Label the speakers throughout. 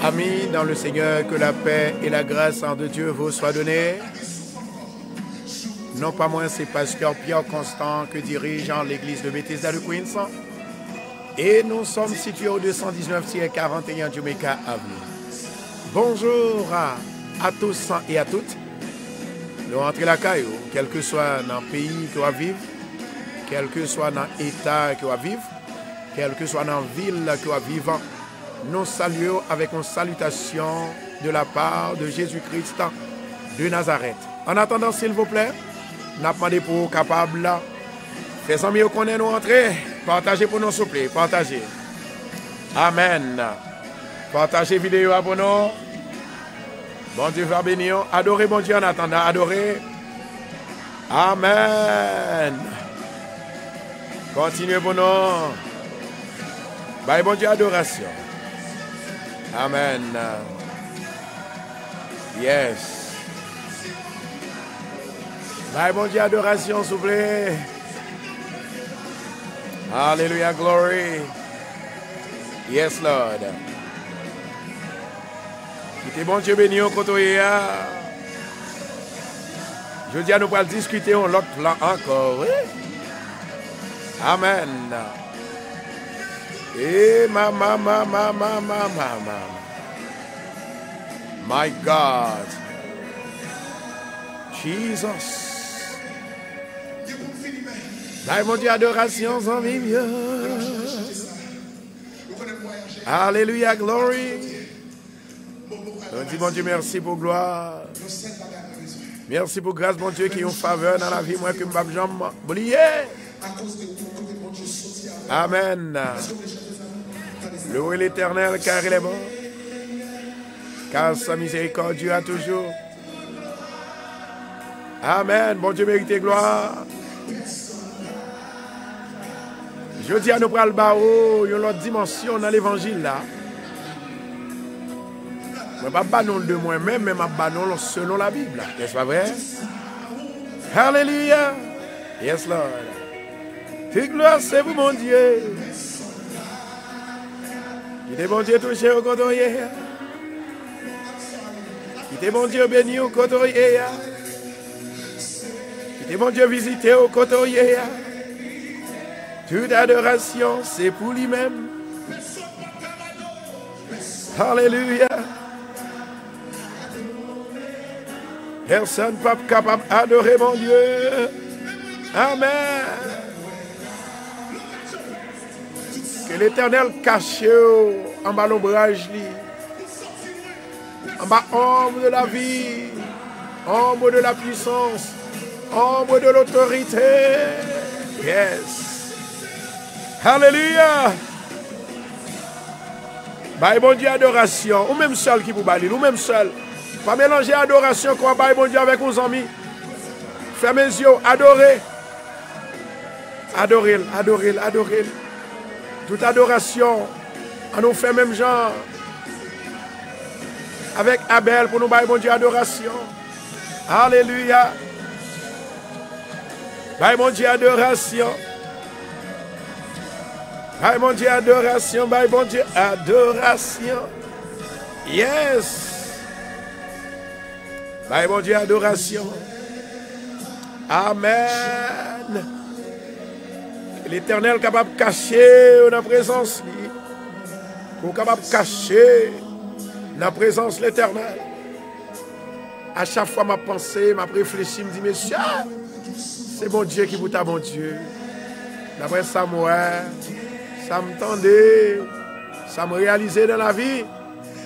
Speaker 1: Amis dans le Seigneur, que la paix et la grâce de Dieu vous soient données. Non pas moins, c'est Pasteur Pierre Constant que dirige l'église de Bethesda de Queens. Et nous sommes situés au 219-41 Jamaica Avenue. Bonjour à tous et à toutes. Nous rentrons la caillou, quel que soit dans le pays que vous vivez, quel que soit dans l'état que vous vivez, quel que soit dans la ville que vous vivez. Nous saluons avec une salutation de la part de Jésus-Christ de Nazareth. En attendant, s'il vous plaît, nous avons demandé pour vous capables, faisons mieux qu'on est nous entrer, partagez pour nous souple, partagez. Amen. Partagez vidéo pour nous. Bon Dieu va bénir. Adorez bon Dieu en attendant, adorez. Amen. Continuez pour nous. Bye bon Dieu, adoration. Amen. Yes. Bye, bon Dieu, adoration, s'il vous plaît. Alléluia, glory. Yes, Lord. Quittez bon Dieu béni au côté. Je dis à nous pour discuter en l'autre plan encore. Oui? Amen. Eh, mama. My God. Jesus. Bye, mon Dieu, adoration, sans mieux. Alléluia, glory. On dit, mon Dieu, merci pour gloire. Merci pour grâce, mon Dieu, qui est une faveur dans la vie, moi, que je ne peux jamais oublier. Amen. Louez l'Éternel car il est bon, car sa miséricorde dure toujours. Amen. Bon Dieu mérite gloire. Je dis à nous prendre le barreau, une autre dimension dans l'évangile là. Je ne vais pas bannon de moi-même, mais je vais bannon selon la Bible. N'est-ce pas vrai? Alléluia. Yes, Lord. Toute gloire, c'est vous, mon Dieu. Qui est bon Dieu touché au côté. Qui est bon Dieu béni au côté. Qui est bon Dieu visité au côté. Toute adoration, c'est pour lui-même. Alléluia. Personne n'est capable d'adorer mon Dieu. Amen. Que l'Éternel cache en bas l'ombrage, en bas ombre de la vie, ombre de la puissance, ombre de l'autorité. Yes. Alléluia. Bye bon Dieu adoration. Ou même seul qui vous balise, ou même seul. Pas mélanger adoration comme bye bon Dieu avec nos amis. Fermez les yeux, adorez. Adorez, adorez, adorez. Toute adoration, on nous fait même genre. Avec Abel pour nous bailler bon Dieu adoration. Alléluia. Baille mon Dieu adoration. Baille mon Dieu adoration. Baille mon Dieu adoration. Yes. Baille mon Dieu adoration. Amen. L'Éternel est capable de cacher dans la présence. Il est capable de cacher dans la présence de l'Éternel. À chaque fois, ma pensée, ma réfléchie, me dit, monsieur, c'est bon Dieu qui vous t'a bon Dieu. D'après ça, moi, ça me tendait, ça me réalisait dans la vie.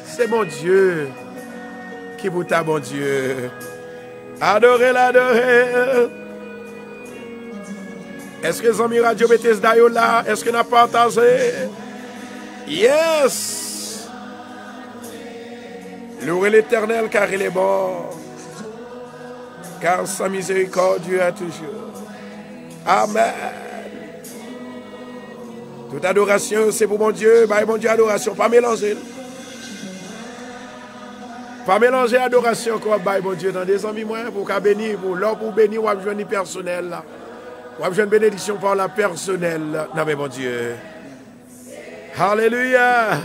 Speaker 1: C'est bon Dieu qui vous t'a bon Dieu. Adorez, l'adorez. Est-ce que les amis Radio Bethesda sont là? Est-ce que nous avons partagé? Yes! Louez l'Éternel car il est bon. Car sa miséricorde dure toujours. Amen. Toute adoration, c'est pour mon Dieu. Bah, mon Dieu, adoration. Pas mélanger. Pas mélanger adoration comme bah, mon Dieu dans des amis, moi, pour qu'à bénir, pour l'or pour bénir, ou à besoin personnel là. Ou à besoin de bénédiction par la personnelle. Non, mais mon Dieu. Alléluia.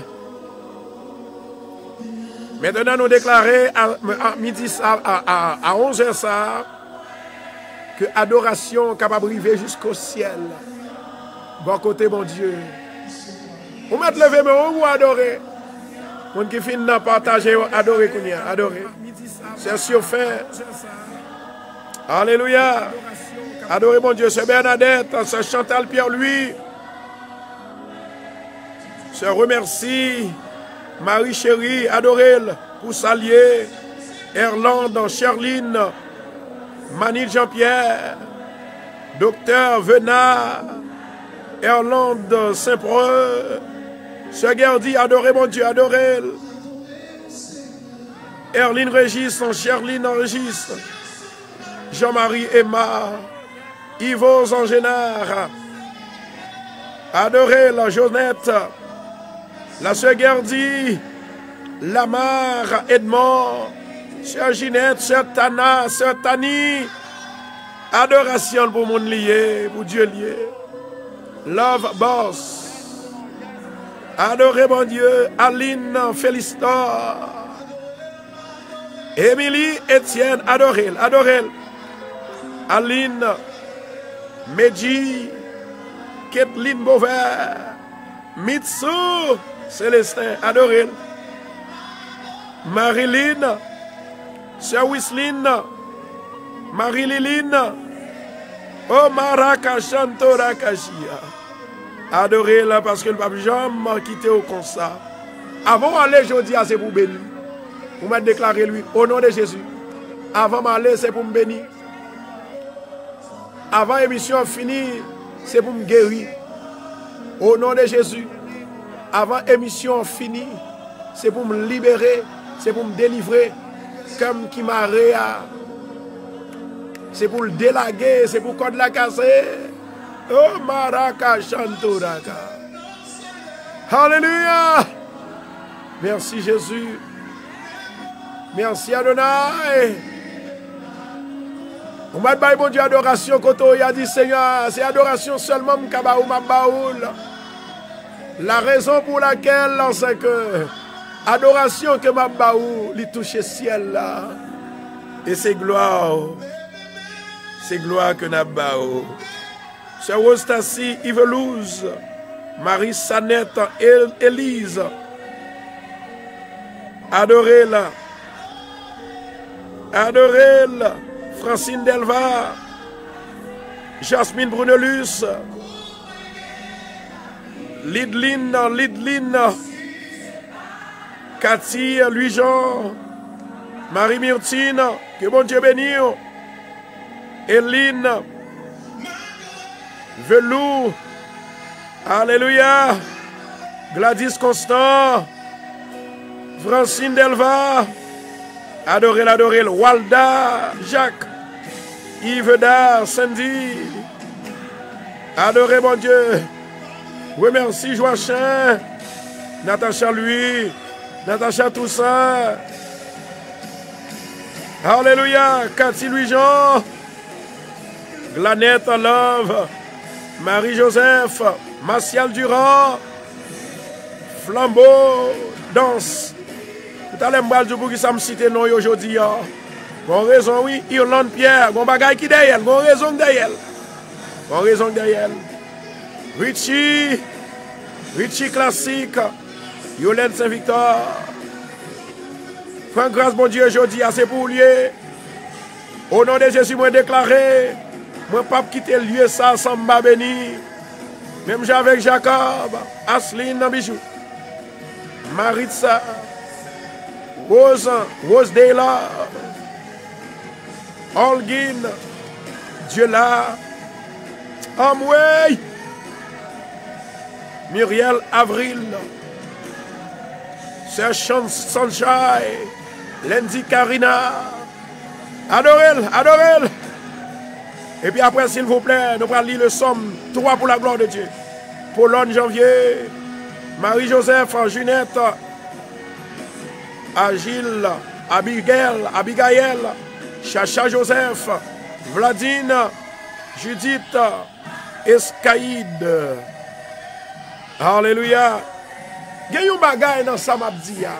Speaker 1: Maintenant, nous déclarons à midi, à 11h ça, que adoration capable d'arriver jusqu'au ciel. Bon côté, mon Dieu. Vous mettez levé, mais on vous adorer. Mon qui finit de partager, adorer, adorer. C'est surfait. Alléluia. Adorez mon Dieu. C'est Bernadette, c'est Chantal Pierre-Louis. Se remercie. Marie chérie, adorez-le. Pour s'allier. Erlande, Cherline. Manil Jean-Pierre. Docteur Venat. Erlande Saint-Preux. Se Gerdy, adorez mon Dieu, adorez-le. Erline Régis, Cherline Régis. Jean-Marie Emma. Yves Zangenard. Adorez la Jonette. La sœur Gerdy. Lamar Edmond. Sœur Ginette, sœur Tana, sœur Tani. Adoration pour mon lié, pour Dieu lié. Love Boss. Adorez mon Dieu. Aline Félistor. Émilie Etienne, adorez-le, adorez-le. Aline Medji, Kathleen Beauvert, Mitsu, Célestin, adorez-le. Marilyn, Sœur Wisline, Marie-Liline, Omara Chanto Rakashia. Adorez-le parce que le pape jamais quitté au constat. Avant d'aller, je dis, c'est pour bénir. Vous m'avez déclaré lui, au nom de Jésus. Avant d'aller, c'est pour me bénir. Avant l'émission finie, c'est pour me guérir. Au nom de Jésus. Avant l'émission finie, c'est pour me libérer, c'est pour me délivrer. Comme qui m'a réa. C'est pour le délaguer, c'est pour qu'on la casser. Oh, Maraka Chantoraka. Alléluia. Merci Jésus. Merci Adonai. On m'a dit, bon Dieu, adoration, quand il a dit, Seigneur, c'est adoration seulement, m'kabaou, m'abaoul. La raison pour laquelle, c'est que, adoration que m'abaou, il touche le ciel là. Et c'est gloire que n'abaou. C'est Rostassi, Yvelouz, Marie Sanette, Élise. Adorez-la. Adorez-la. Francine Delva, Jasmine Brunelus, Lidline, Cathy, Louis-Jean, Marie Myrtine, que bon Dieu bénisse, Eline, Velou, Alléluia, Gladys Constant, Francine Delva, adorez-le, Walda, Jacques, Yves Sandy. Adorez mon Dieu. Remercie Joachim, Natacha Louis, Natacha Toussaint. Alléluia, Cathy Louis-Jean, Glanette Love, Marie-Joseph, Martial Durand, Flambeau, Danse. Tout à l'heure, je vais vous citer non aujourd'hui. Bon raison, oui, Irlande Pierre, bon bagay qui derrière, bon raison derrière. Bon raison derrière. Richie classique, Yolène Saint-Victor. Franck grâce, bon Dieu, aujourd'hui, c'est pour lier. Au nom de Jésus, moi déclaré, moi pas quitter le lieu ça sans m'a béni. Même avec Jacob, Asline Bijou, Maritza, Rose Dela, Holguin, Dieu là, Amway, Muriel Avril, Serge Sunshine, Lindy Karina, adorez-le. Et puis après, s'il vous plaît, nous allons lire le somme 3 pour la gloire de Dieu. Paulone Janvier, Marie-Joseph, Junette, Agile, Abigail, Chacha Joseph, Vladine, Judith, Escaïde. Alléluia. Il y a un bagage dans Samabdia.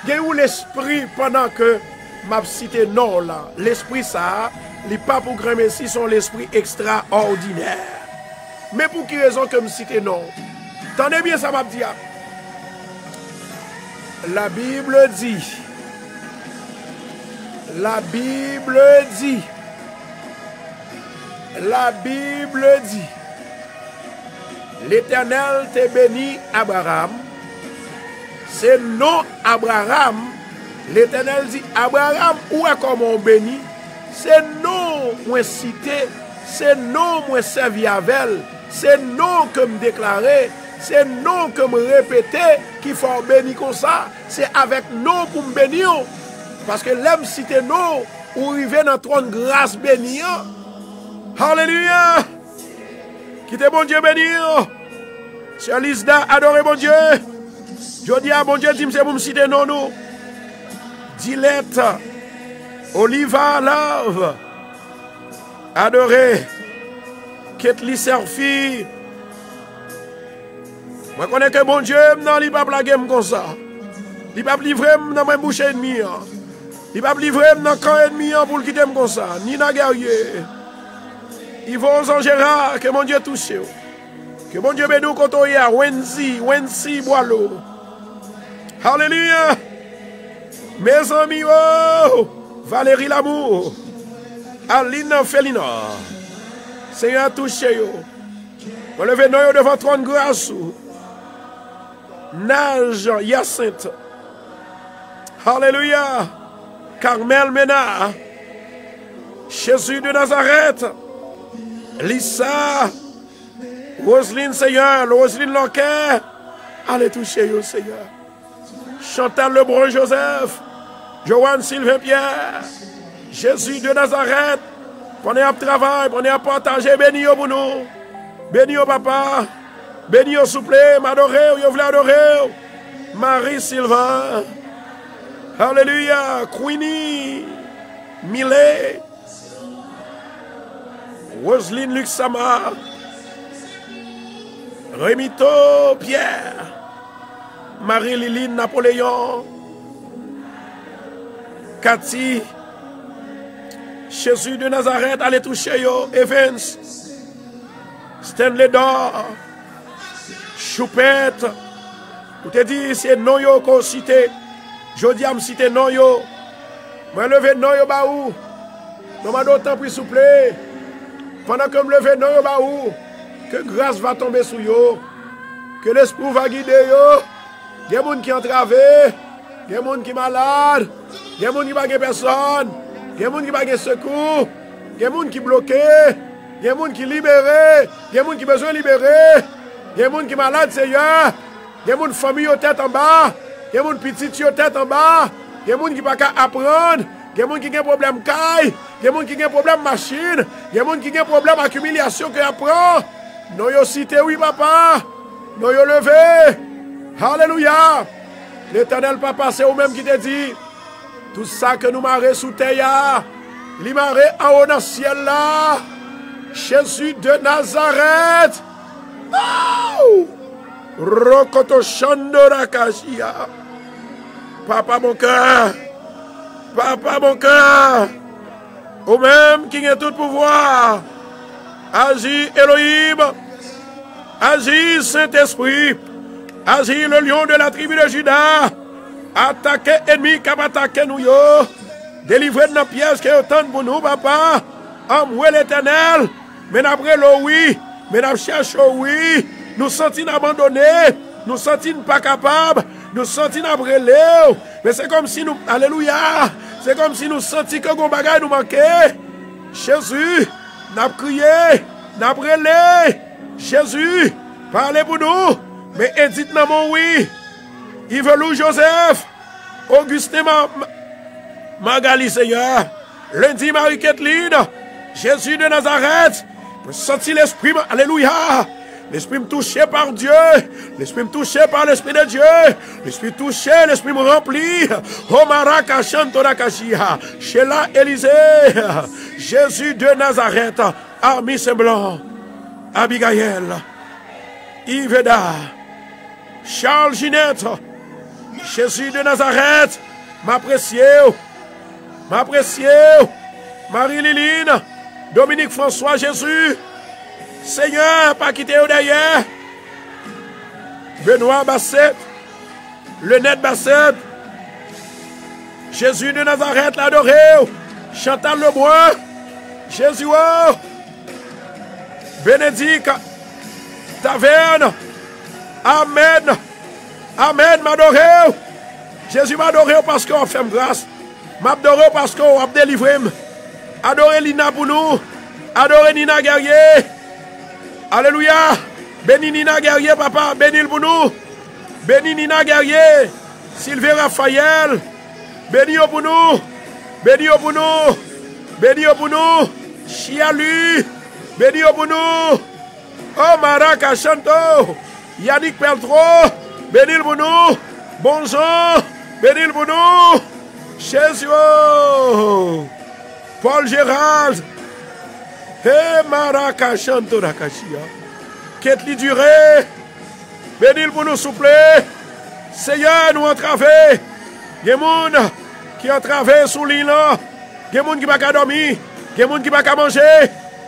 Speaker 1: il y a où l'esprit pendant que m'a cité non là. L'esprit ça, les pas pour grand messie sont l'esprit extraordinaire. Mais pour qui raison que me cité non? Tendez bien ça m'a dit. La Bible dit. La Bible dit. La Bible dit. L'Éternel te béni Abraham. C'est non Abraham. L'Éternel dit Abraham, où est comme on béni? C'est non moi cité. C'est non moi servi avec. C'est non que me déclarer. C'est non que me répéter qu'il faut bénir comme ça. C'est avec non pour me bénir. Parce que l'homme cité non, ou arriver dans trône grâce béni. Alléluia. Quittez bon Dieu bénir. Sœur Lisda, adorez mon Dieu. Je dis à mon Dieu, dis c'est pour me citer non nous. Dilette, Oliva Love, adorez. Ketli Serfi. Moi je connais que mon Dieu, non, il ne va pas blaguer comme ça. Il ne va pas livrer dans ma bouche ennemie. Il ne va pas livrer dans le camp ennemi pour le quitter comme ça. Ni dans guerrier. Il va aux Gérard, que mon Dieu touche. Que mon Dieu bénisse quand on y a. Wensi, Boileau. Alléluia. Mes amis, oh, Valérie Lamour. Aline Félina. Seigneur touche. Relevez nous devant trône grâce. Nage Hyacinthe. Alléluia. Carmel Ménard. Jésus de Nazareth. Lisa. Roselyne Seigneur. Roselyne Lonquet. Allez toucher au Seigneur. Chantal Lebrun Joseph. Joanne Sylvain Pierre. Jésus de Nazareth. Prenez un travail. Prenez à partager. Béni pour nous. Béni au papa. Béni au souple. M'adorer. Vous voulez adorer. Marie Sylvain. Alléluia. Queenie. Millet. Roselyne Luxama. Rémito Pierre. Marie-Liline Napoléon. Cathy. Jésus de Nazareth. Allez toucher yo. Evans. Stanley Dor. Choupette. Vous te dit c'est non yo qu'on cite. Je dis à me citer non yo. Moi lever non yo ba ou. Non m'a d'autant plus souple. Pendant que me lever non yo ba ou. Que grâce va tomber sur yo. Que l'esprit va guider yo. Il y a des gens qui ont entravé. Il y a des gens qui sont malades. Il y a des gens qui n'ont pas personne. Il y a des gens qui n'ont pas secours. Il y a des gens qui sont bloqués. Il y a des gens qui sont libérés. Il y a des gens qui ont besoin de libérer. Il y a des gens qui sont malades, Seigneur. Il y a des gens qui famille aux tête en bas. Il y a des gens petits aux tête en bas. Il y a des gens qui ne peuvent pas apprendre. Il y a des gens qui ont un problème caille. Il y a des gens qui ont un problème machine. Il y a des gens qui ont un problème accumulation que apprend. Nous yo cité, oui, papa. Nous yo levé. Alléluia. L'Éternel, papa, c'est vous-même qui te dit. Tout ça que nous marrons sous terre, les marrons en haut dans le ciel là. Jésus de Nazareth. Oh! Rokoto Shandora Kashia. Papa, mon cœur. Papa, mon cœur. Au même qui a tout pouvoir. Agis Elohim. Agis Saint-Esprit. Agis le lion de la tribu de Juda. Attaquez ennemi qui va attaquer nous. Délivrez de nos pièces qui est autant pour nous, papa. Amoué l'Éternel. Mais après le oui. Mais nous cherchons oui. Nous sentons abandonnés. Nous sentons pas capables. Nous sentons après Léo. Mais c'est comme si nous. Alléluia. C'est comme si nous sentions que nos bagages nous manquaient. Jésus. Nous avons crié. Nous avons relé. Jésus. Parlez pour nous. Mais édite dans mon oui. Yvelou Joseph. Augustin Magali Seigneur. Lundi Marie-Kathleen. Jésus de Nazareth. Senti l'esprit. Alléluia. L'esprit me touché par Dieu. L'esprit me touché par l'esprit de Dieu. L'esprit touché, l'esprit me remplit. Omaraka Chantorakashia. Sheila Élisée. Jésus de Nazareth. Armis Blanc. Abigail. Yveda. Charles Ginette. Jésus de Nazareth, m'apprécier. Marie-Liline, Dominique François, Jésus. Seigneur, pas quitter derrière. Benoît Basset, Lenette Basset. Jésus de Nazareth, l'adoré. Chantal Lebois. Jésus, oh. Bénédicte Taverne. Amen. Amen, m'adoré. Jésus m'adoré parce qu'on fait grâce. M'adoré parce qu'on a délivré. Adoré Lina pour nous. Adoré Nina Guerrier. Alléluia. Béni Nina Guerrier, papa. Béni pour nous. Béni Nina Guerrier. Sylvain Raphaël. Béni pour nous. Béni pour nous. Béni pour nous. Chialu. Béni pour nous. Oh, Maraka Chanto. Yannick Peltro. Béni pour nous. Bonjour. Béni pour nous. Jésus. Paul Gérald. Hey, Maraka Chanto Rakashia. Ketli Duré. Béni pour nous, s'il vous plaît. Seigneur, nous entraver. Il y a des gens qui entravé sous l'île. Il y a des gens qui ne peuvent pas dormir. Il y a des gens qui ne peuvent pas manger.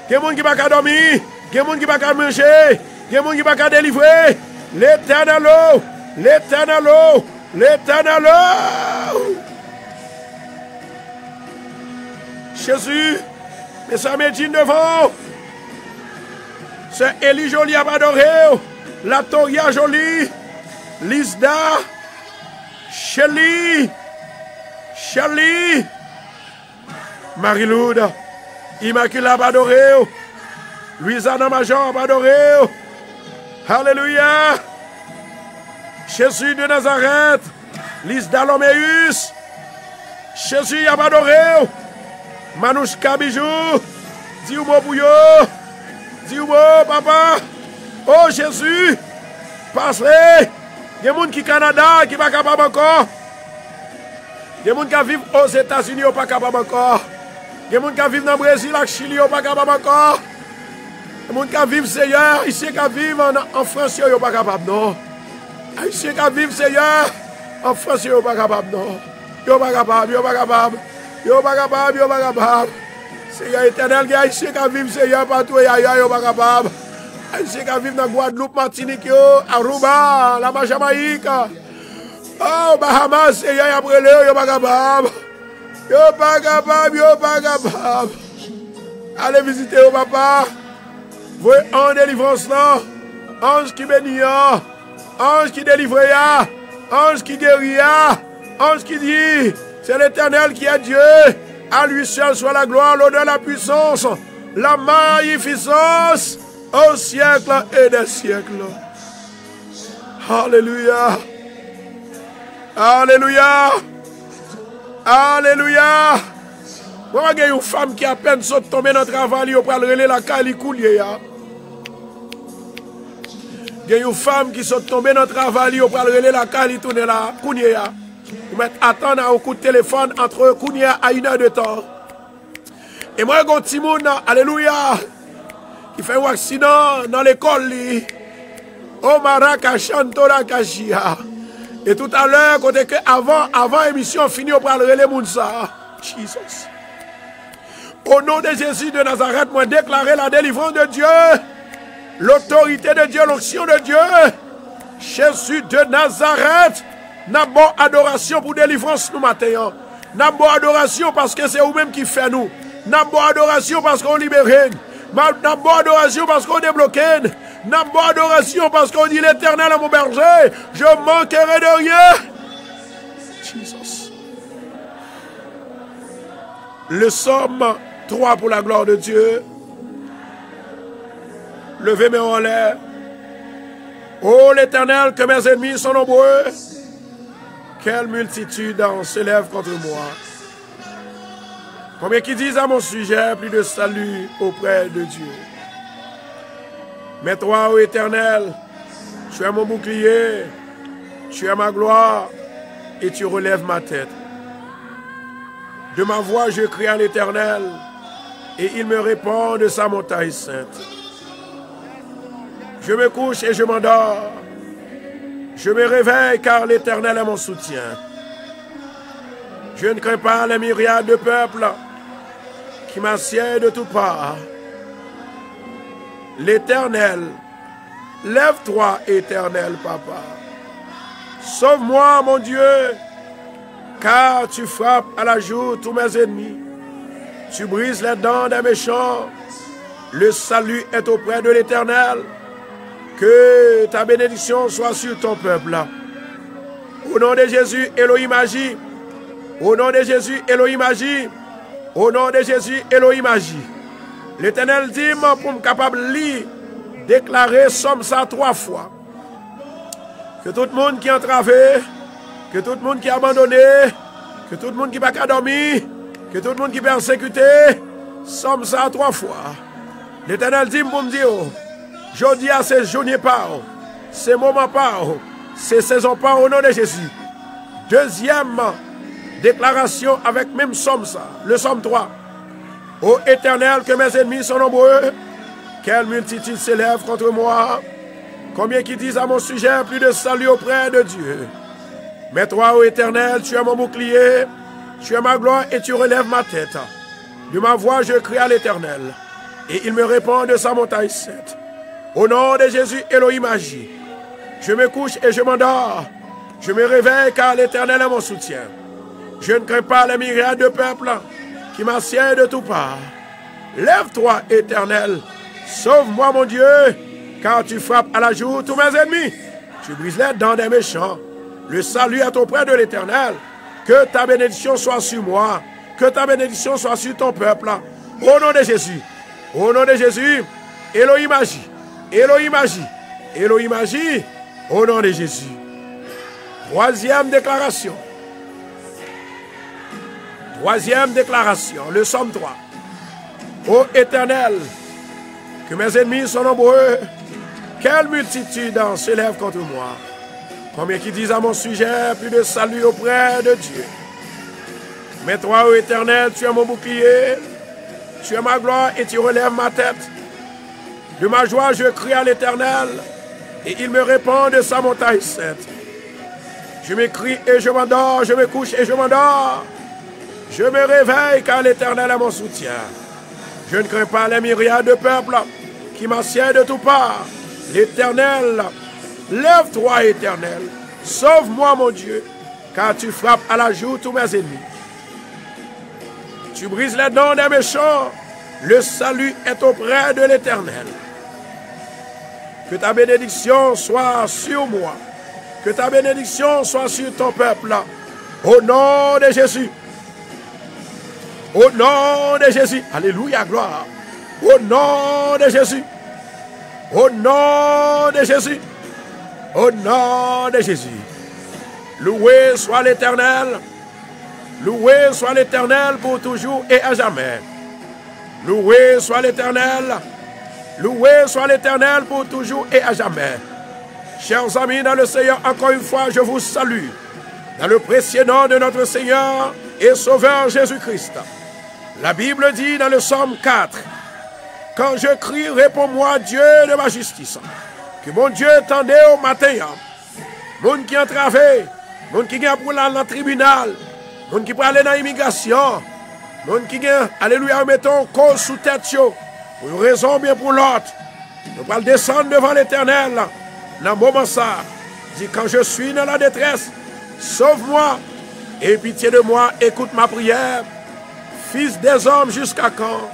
Speaker 1: Il y a des gens qui ne peuvent pas dormir. Il y a des gens qui ne peuvent pas manger. Il y a des gens qui ne peuvent pas délivrer. L'Éternel, l'Éternel, l'Éternel. Jésus, mais ça médine devant. C'est Élie Jolie à adoré. La Toria Jolie. Lisda. Shelly. Marie-Loude. Immaculée adoré. Louisana Major adoré. Alléluia. Jésus de Nazareth. Lisda Loméus. Jésus a adoré. Manouchka Bijou. Dis-moi bouillot. Dis-moi papa. Oh Jésus. Passe-les. Il y a des gens qui sont au Canada qui ne sont pas capables encore. Il y a des gens qui vivent aux États-Unis qui ne sont pas capables encore. Il y a des gens qui vivent dans le Brésil, au Chili qui ne sont pas capables encore. Il y a des gens qui vivent Seigneur, ici qui vivent en France, ils ne sont pas capables non. Ici qui vivent Seigneur, en France, ils ne sont pas capables non. Ils ne sont pas capables, ils ne sont pas capables. Ils ne sont pas capables, ils ne sont pas capables. Seigneur éternel, ici qui vivent Seigneur partout, ils ne sont pas capables. Ici qui vivent dans Guadeloupe, Martinique, Aruba, la Jamaïque. Oh, Bahamas, Seigneur, après le, ils ne sont pas capables. Ils ne sont pas capables, ils ne sont pas capables. Allez visiter au papa. Voyez en délivrance là. Ange qui bénit, ange qui délivre, ange qui guérit, ange qui dit, c'est l'Éternel qui est Dieu. À lui seul soit la gloire, l'honneur, la puissance, la magnificence au siècle et des siècles. Alléluia. Alléluia. Alléluia. Moi, il y a une femme qui a peine saute tomber dans le travail, il va relayer la calicoulier. Il y a une femme qui saute tomber dans le travail, il va relayer la calicoulier. Vous mettez attendre un coup de téléphone entre Kounia à 1 heure de temps. Et moi, j'ai un petit monde, alléluia, qui fait un accident dans l'école. Oh, Maraka Chantora Kashia. Et tout à l'heure, avant l'émission finie, on va relayer Mounsa. Jesus. Au nom de Jésus de Nazareth, moi déclarer la délivrance de Dieu, l'autorité de Dieu, l'onction de Dieu. Jésus de Nazareth, n'a bon adoration pour délivrance nous matin. N'a bon adoration parce que c'est vous-même qui fait nous. N'a bon adoration parce qu'on libère. N'a bon adoration parce qu'on débloque. N'a bon adoration parce qu'on dit l'Éternel est mon berger. Je manquerai de rien. Jesus. Le psaume 3 pour la gloire de Dieu. Levez mes mains en l'air. Ô l'Éternel, que mes ennemis sont nombreux. Quelle multitude se lève contre moi. Combien qui disent à mon sujet, plus de salut auprès de Dieu. Mais toi, ô Éternel, tu es mon bouclier, tu es ma gloire, et tu relèves ma tête. De ma voix, je crie à l'Éternel, et il me répond de sa montagne sainte. Je me couche et je m'endors, Je me réveille car l'Éternel est mon soutien. Je ne crains pas les myriades de peuples qui m'assiedent de toutes parts. L'Éternel, lève-toi, Éternel, Papa. Sauve-moi, mon Dieu, car tu frappes à la joue tous mes ennemis. Tu brises les dents des méchants. Le salut est auprès de l'Éternel. Que ta bénédiction soit sur ton peuple. Au nom de Jésus, Elohim agit. Au nom de Jésus, Elohim agit. Au nom de Jésus, Elohim agit. L'Éternel dit, pour me capable de lire, déclarer somme ça 3 fois. Que tout le monde qui est entravé, que tout le monde qui est abandonné, que tout le monde qui n'a pas dormi, que tout le monde qui est persécuté, somme ça 3 fois. L'Éternel dit, pour me dire, je dis à ces journées pas, ces moments pas, ces saisons pas, au nom de Jésus. Deuxième déclaration avec même somme ça, le somme 3. Ô Éternel, que mes ennemis sont nombreux, quelle multitude s'élève contre moi, combien qui disent à mon sujet plus de salut auprès de Dieu. Mais toi, ô Éternel, tu es mon bouclier, tu es ma gloire et tu relèves ma tête. De ma voix, je crie à l'Éternel, et il me répond de sa montagne sainte. Au nom de Jésus, Elohim agit. Je me couche et je m'endors. Je me réveille car l'Éternel est mon soutien. Je ne crains pas les myriades de peuples qui m'assiedent de toutes parts. Lève-toi, Éternel. Sauve-moi, mon Dieu, car tu frappes à la joue tous mes ennemis. Tu brises les dents des méchants. Le salut est auprès de l'Éternel. Que ta bénédiction soit sur moi. Que ta bénédiction soit sur ton peuple. Au nom de Jésus. Au nom de Jésus, Elohim agit. Elohim agit. Elohim agit. Au nom de Jésus. Troisième déclaration. Troisième déclaration, le Somme 3. Ô Éternel, que mes ennemis sont nombreux, quelle multitude s'élève contre moi. Combien qui disent à mon sujet, plus de salut auprès de Dieu. Mais toi, ô Éternel, tu es mon bouclier, tu es ma gloire et tu relèves ma tête. De ma joie, je crie à l'Éternel, et il me répond de sa montagne sainte. Je m'écris et je m'endors, je me couche et je m'endors. Je me réveille car l'Éternel est mon soutien. Je ne crains pas les myriades de peuples qui m'assiedent de toutes parts. L'Éternel, lève-toi, Éternel. Sauve-moi, mon Dieu, car tu frappes à la joue tous mes ennemis. Tu brises les dents des méchants. Le salut est auprès de l'Éternel. Que ta bénédiction soit sur moi. Que ta bénédiction soit sur ton peuple. Au nom de Jésus. Au nom de Jésus. Alléluia, gloire. Au nom de Jésus. Au nom de Jésus. Au nom de Jésus. Loué soit l'Éternel. Loué soit l'Éternel pour toujours et à jamais. Loué soit l'Éternel. Loué soit l'Éternel pour toujours et à jamais. Chers amis dans le Seigneur, encore une fois, je vous salue. Dans le précieux nom de notre Seigneur et Sauveur Jésus-Christ. La Bible dit dans le Psaume 4, « Quand je crie, réponds-moi, Dieu de ma justice. » Que mon Dieu tendait au matin. Monde qui entravé, monde qui vient pour aller dans le tribunal, monde qui peut aller dans l'immigration, monde qui vient, alléluia, mettons cause sous tête, pour une raison bien pour l'autre. Nous allons descendre devant l'Éternel. Dans le moment ça, dit quand je suis dans la détresse, sauve-moi et pitié de moi, écoute ma prière. Fils des hommes, jusqu'à quand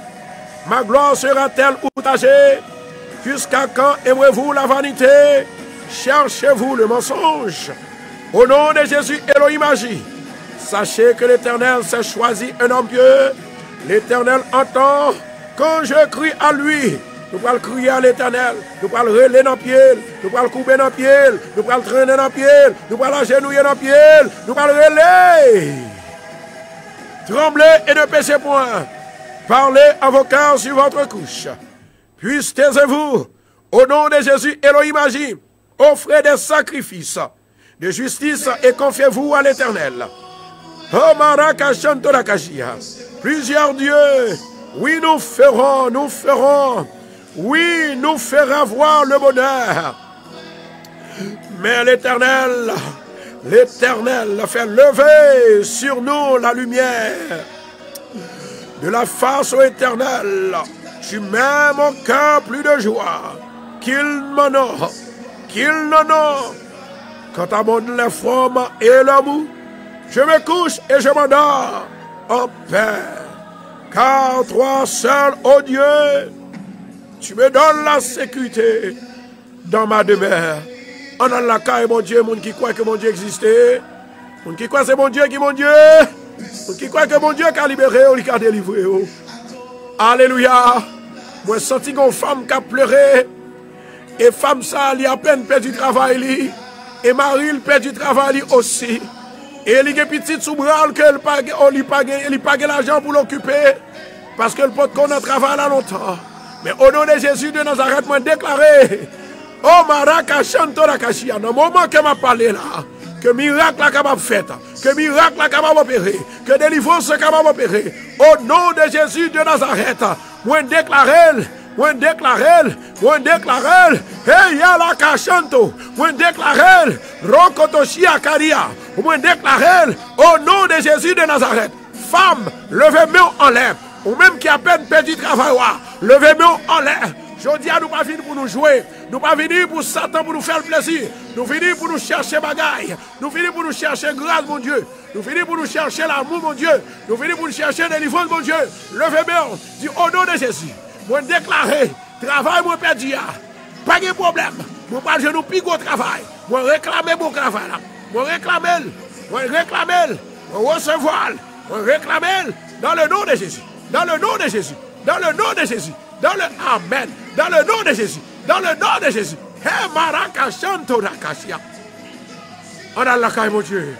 Speaker 1: ma gloire sera-t-elle outagée? Jusqu'à quand aimerez-vous la vanité? Cherchez-vous le mensonge? Au nom de Jésus, Elohim agit. Sachez que l'Éternel s'est choisi un homme pieux. L'Éternel entend quand je crie à lui. Nous allons crier à l'Éternel. Nous allons relayer dans le pied. Nous allons couper dans le pied. Nous allons traîner dans le pied. Nous allons agenouiller dans le pied. Nous allons relayer. Tremblez et ne péchez point. Parlez à vos cœurs sur votre couche. Puis taisez-vous. Au nom de Jésus, Elohim agit. Offrez des sacrifices de justice et confiez-vous à l'Éternel. Plusieurs dieux. Oui, nous ferons. Oui, nous fera voir le bonheur. Mais l'Éternel fait lever sur nous la lumière de la face au Éternel. Tu mets mon cœur plus de joie qu'il n'en a. Quand abondent les formes et l'amour, je me couche et je m'endors en paix. Car toi seul, ô Dieu, tu me donnes la sécurité dans ma demeure. En Allah, mon Dieu, mon qui croit que mon Dieu existait, mon qui croit que c'est mon Dieu qui est mon Dieu, mon qui croit que mon Dieu qui a libéré ou qui a délivré. Alléluia. Moi, je sens une femme qui a pleuré, et femme ça, elle a à peine perdu du travail, et Marie, elle perdu du travail aussi. Et elle a une petite sous-bras qu'elle n'a pas l'argent pour l'occuper, parce qu'elle peut connaître travail là longtemps. Mais au nom de Jésus de Nazareth, moi déclaré, oh Maraka Chantora Kashia, dans le moment que m'a parlé là, que miracle est capable de faire, que miracle est capable d'opérer, que délivrance est capable d'opérer. Au nom de Jésus de Nazareth, moi déclaré, hey yala kashanto, moi déclaré, rokotoshi akaria, moi déclaré, au nom de Jésus de Nazareth, femme, levez-moi en l'air, ou même qui a peine perdu le travail, levez-moi en l'air. Je dis à nous pas venir pour nous jouer, nous pas venir pour Satan pour nous faire plaisir, nous venir pour nous chercher bagaille, nous venir pour nous chercher grâce mon Dieu, nous venir pour nous chercher l'amour mon Dieu, nous venir pour nous chercher délivrance mon Dieu. Levez-moi, dis au nom de Jésus. Moi déclarer, travail moi perdu, pas de problème. Moi pas genou plus gros travail. Moi réclamer mon travail là. Moi réclamer, moi recevoir, moi réclamer dans le nom de Jésus. Dans le nom de Jésus. Dans le nom de Jésus. Dans le Amen. Dans le nom de Jésus. Dans le nom de Jésus. Hey Marakashanto Rakashia. On a la caille mon Dieu.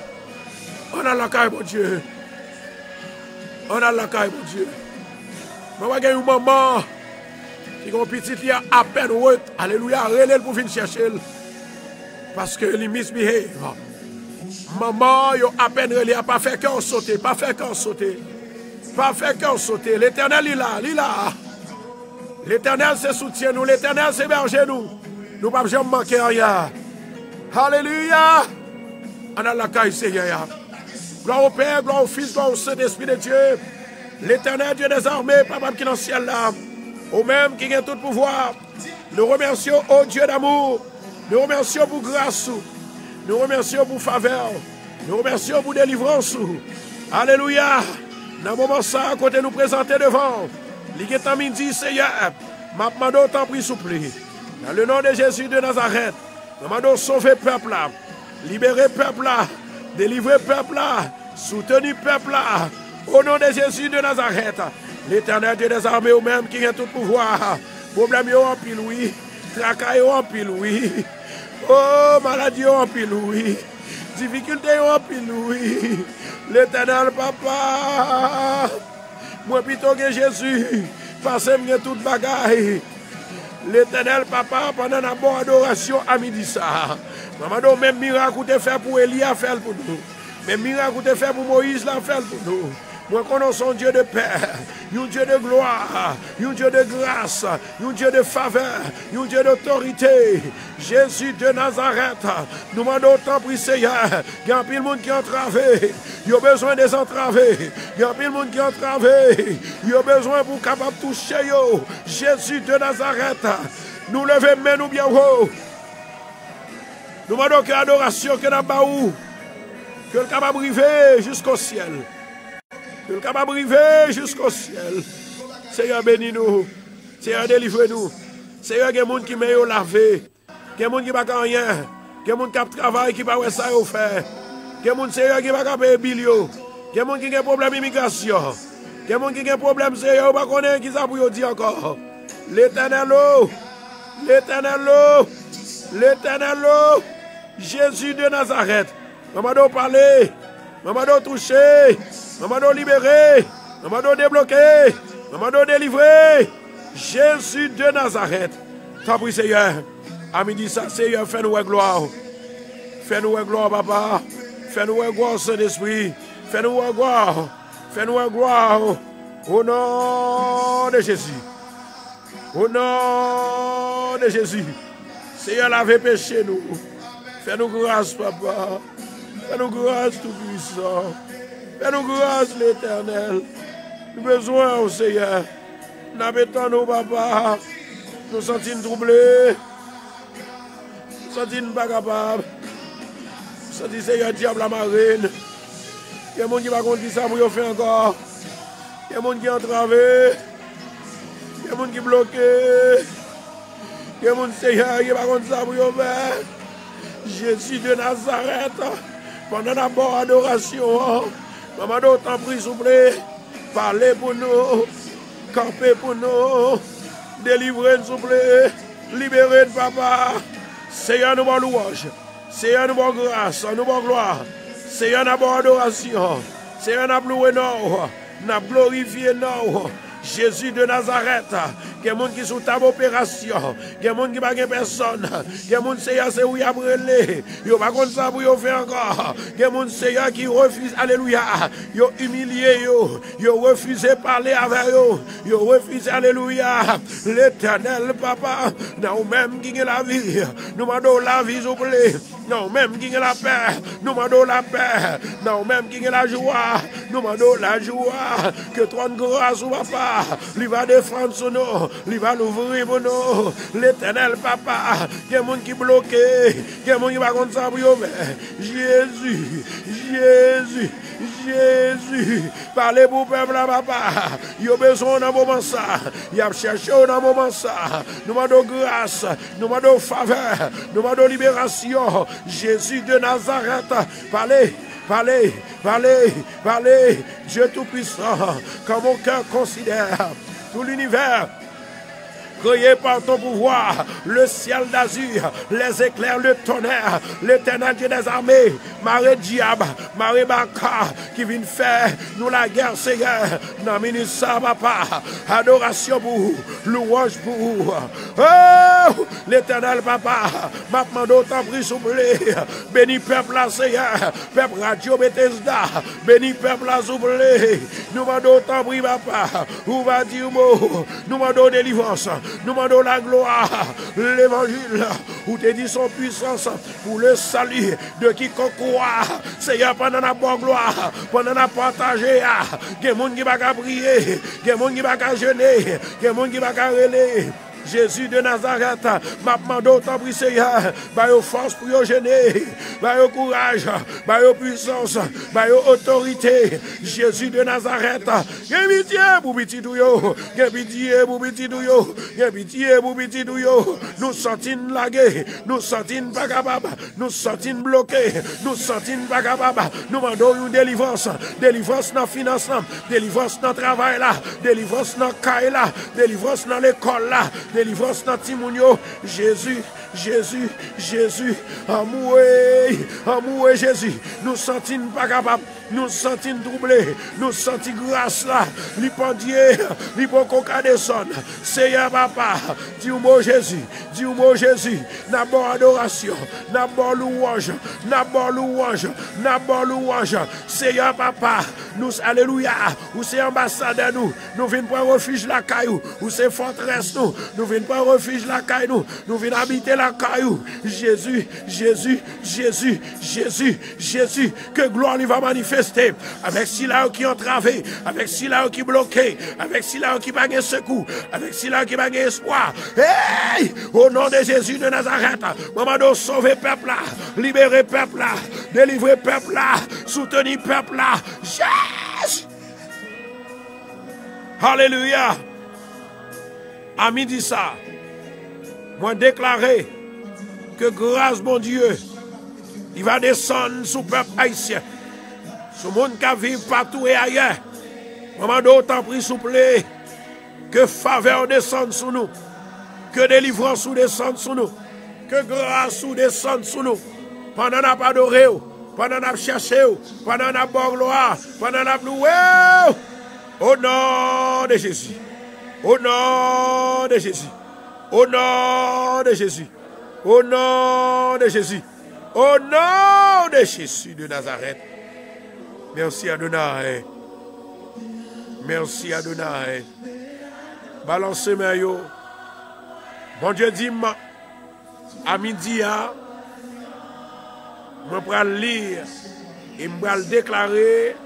Speaker 1: On a la caille mon Dieu. On a la caille mon Dieu. Maman a une maman qui a une petite qui a à peine route. Alléluia. Relève pour venir chercher. Parce que les misbehave. Maman, yo à peine relève. Pas fait qu'un sauter. Pas fait qu'un sauter. Pas fait qu'un sauter. L'Éternel il est là. L'Éternel se soutient nous. L'Éternel s'héberge nous. Nous ne pouvons jamais manquer rien. Alléluia. On a la caille Seigneur. Gloire au Père, gloire au Fils, gloire au Saint-Esprit de Dieu. L'Éternel Dieu des armées, Papa qui est dans le ciel là. Au même qui a tout pouvoir. Nous remercions, oh Dieu d'amour. Nous remercions pour grâce. Nous remercions pour faveur. Nous remercions pour délivrance. Alléluia. Dans le moment ça, à côté nous présenter devant. L'Iguetamine dit, Seigneur, m'a demandé autant pris souple. Dans le nom de Jésus de Nazareth, m'a demandé sauver peuple là. Libérer peuple là. Délivrer peuple là. Soutenir peuple là. Au nom de Jésus de Nazareth, l'Éternel Dieu des armées ou même qui a tout pouvoir. Problème en pile, oui. Tracaille en pile, oui. Oh, maladie en pile, oui. Difficulté en pile, oui. L'Éternel Papa. Moi plutôt que Jésus. Passez-moi toute bagaille. L'Éternel Papa pendant la bonne adoration à midi ça. Maman, même miracle que tu fait pour Elia, fait pour nous. Même miracle que tu fait pour Moïse, là, fait pour nous. Moi, connaissons un Dieu de paix, un Dieu de gloire, un Dieu de grâce, un Dieu de faveur, un Dieu d'autorité. Jésus de Nazareth, nous demandons autant pour Seigneur. Il y a un peu de monde qui est entravé. Il y a besoin des entravés. Il y a un peu de monde qui est entravé. Il y a besoin pour capable toucher. Jésus de Nazareth, nous levons main nous bien haut. Nous demandons que l'adoration que nous avons, que le capable arriver jusqu'au ciel. Que le capable arriver jusqu'au ciel. Seigneur, bénis-nous. Seigneur, délivre-nous. Seigneur, il y a des gens qui m'ont lavé. Il y a des gens qui n'ont rien. Il y a des gens qui travaillent, qui n'ont pas ça à faire. Il y a des gens, Seigneur, qui n'ont pas payer bilio. Il y a des gens qui ont des problèmes d'immigration. Il y a des gens qui ont des problèmes, Seigneur, qui ne savent pas pour dire encore. L'Éternel, l'Éternel, l'Éternel, Jésus de Nazareth. Maman doit parler. Maman doit toucher. Maman doit libérer. Maman doit débloquer. Maman doit délivrer. Jésus de Nazareth. T'as pris, Seigneur. À midi, ça, Seigneur, fais-nous gloire. Fais-nous gloire, papa. Fais-nous gloire, Saint-Esprit. Fais-nous gloire. Fais-nous gloire. Au nom de Jésus. Au nom de Jésus. Seigneur, lave péché nous. Fais-nous grâce, papa. Fais-nous grâce, tout-puissant. Fais-nous grâce, l'Éternel. Nous avons besoin, au Seigneur. Nous avons papa. Nous sentons troublés. Nous sentons pas capables. Nous sentons, Seigneur, diable la marine. Il y a des gens qui ne savent pas ça pour faire encore. Il y a des gens qui sont entravés. Il y a des gens qui sont bloqués. Il y a des gens, Seigneur, qui ne savent pas ça pour faire. Jésus de Nazareth, pendant la bonne adoration, maman d'autant prie, s'il vous plaît, parlez pour nous, campez pour nous, délivrez, s'il vous plaît, libérez de papa. Seigneur, nous bonne louange, Seigneur, nous bonne grâce, nous bonne gloire, Seigneur, nous bonne adoration, Seigneur, nous loué nous, nous glorifié nous. Jésus de Nazareth, il y a des gens qui sont à l'opération, il y a des gens qui n'ont pas personne, il y a des gens c'est où il y a brûlé, il n'y a pas de ça pour faire encore, il y a des gens qui refusent, alléluia, ils ont humilié, ils ont refusé de parler avec eux, ils ont refusé, alléluia, l'Éternel, papa, nous-mêmes qui avons la vie, nous demandons la vie, s'il vous plaît, nous-mêmes qui avons la paix, nous demandons la paix, nous-mêmes qui avons la joie, nous demandons la joie, que toi de grâce, papa, il va défendre sur nous, il va l'ouvrir pour nous. L'Éternel, papa, il y a des gens qui sont bloqués, il y a des gens qui ne sont pas ça pour eux. Jésus, Jésus, Jésus, parlez pour le peuple, papa. Il y a besoin d'un moment ça, il y a cherché un moment ça. Nous demandons grâce, nous demandons faveur, nous demandons libération. Jésus de Nazareth, parlez. Parlez, parlez, parlez, Dieu Tout-Puissant, quand mon cœur considère tout l'univers créé par ton pouvoir, le ciel d'azur, les éclairs, le tonnerre, l'Éternel Dieu des armées, marée diable, marée baka, qui vient faire nous la guerre, Seigneur, dans le ministère, papa, adoration pour vous, louange pour vous. Oh, l'Éternel, papa, m'a demandé autant pris soufflé, béni peuple là, Seigneur, peuple Radio Bethesda, béni peuple là, soufflé, nous demandons autant pris, papa, où va dire mot, nous demandons délivrance. Nous demandons la gloire, l'évangile, où tu dis son puissance pour le salut de quiconque croit. Seigneur, pendant la bonne gloire, pendant la partager, il y a des gens qui ne vont pas prier, il y a des gens qui ne vont pas jeûner, il y a des gens qui ne vont pas relayer. Jésus de Nazareth, m'a demandé autant pour Seigneur, bah yo force pour yo gêner, bah yo courage, bah yo puissance, bah yo autorité. Jésus de Nazareth, gen pitié pour petit yo, gen pitié pour petit yo, gen pitié pour petit yo. Nous sentons lagués, nous sentons pas capables, nous sentons bloqués, nous sentons pas capables. Nous demandons une délivrance, délivrance dans finance, délivrance dans travail là, délivrance dans caille là, délivrance dans l'école là. Délivrance dans Timounio, Jésus, Jésus, Jésus, amoué, amoué Jésus, nous sentons pas capables, nous sentons troublés, nous sentons grâce là, lipandier, lipococadeson, Seigneur papa, dis-moi Jésus, dis-moi Jésus, n'a bon adoration, n'a bon louange, n'a bon louange, n'a bon louange, Seigneur papa, nous, alléluia, où c'est ambassadeur nous venons prendre refuge la caillou, où c'est forteresse nous venons prendre refuge la caillou, nous venons habiter la caillou, Jésus, Jésus, Jésus, Jésus, Jésus, que gloire lui va manifester, avec ceux-là qui ont travé, avec ceux-là qui bloqué, avec ceux-là qui n'ont pas secours, avec ceux-là qui n'ont pas espoir, hey, au nom de Jésus de Nazareth, maman de sauver peuple là, libérer peuple là, délivrer peuple là, soutenir peuple là, yes! Alléluia. À midi ça, moi déclarer que grâce mon Dieu, il va descendre sur le peuple haïtien, sur le monde qui vit partout et ailleurs. Maman d'autant prie s'il vous plaît, que faveur descende sur nous, que délivrance descende sur nous, que grâce descende sur nous, pendant qu'on a adoré, pendant qu'on a cherché, pendant qu'on a bon gloire, pendant qu'on a loué. Au nom de Jésus. Au nom de Jésus. Au nom de Jésus. Au nom de Jésus. Au nom de Jésus de Nazareth. Merci Adonai. Merci Adonai. Balancez mes yo. Bon Dieu dit à midi, Je vais lire et je vais déclarer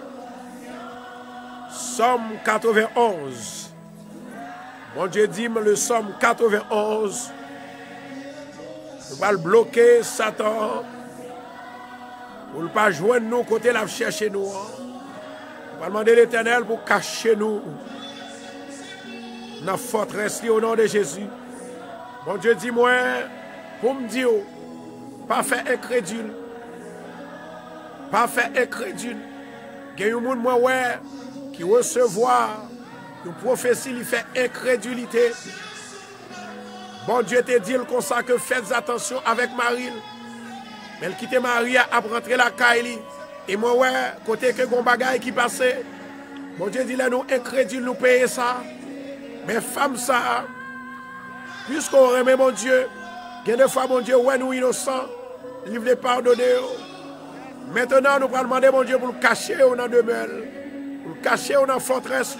Speaker 1: Somme 91. Mon Dieu dit le Somme 91. Je vais bloquer Satan pour ne pas joindre nous côté la chercher nous. On va demander l'Éternel pour cacher nous dans la forteresse au nom de Jésus. Mon Dieu dit moi pour me dire pas faire incrédule. Pas faire incrédule. Il y a un monde moi ouais qui recevoir une prophétie qui fait incrédulité. Bon Dieu te dit comme ça que faites attention avec Marie. Mais elle quitte Marie à rentrer la caille. Et moi ouais côté que gon bagaille qui passait. Bon Dieu dit là nous incrédules nous payer ça. Mais femme ça puisqu'on remet mon Dieu, il y a des fois mon Dieu ouais nous innocents, il veut pardonner. Maintenant nous allons demander mon Dieu pour le cacher dans la demeure, pour le cacher dans la forteresse.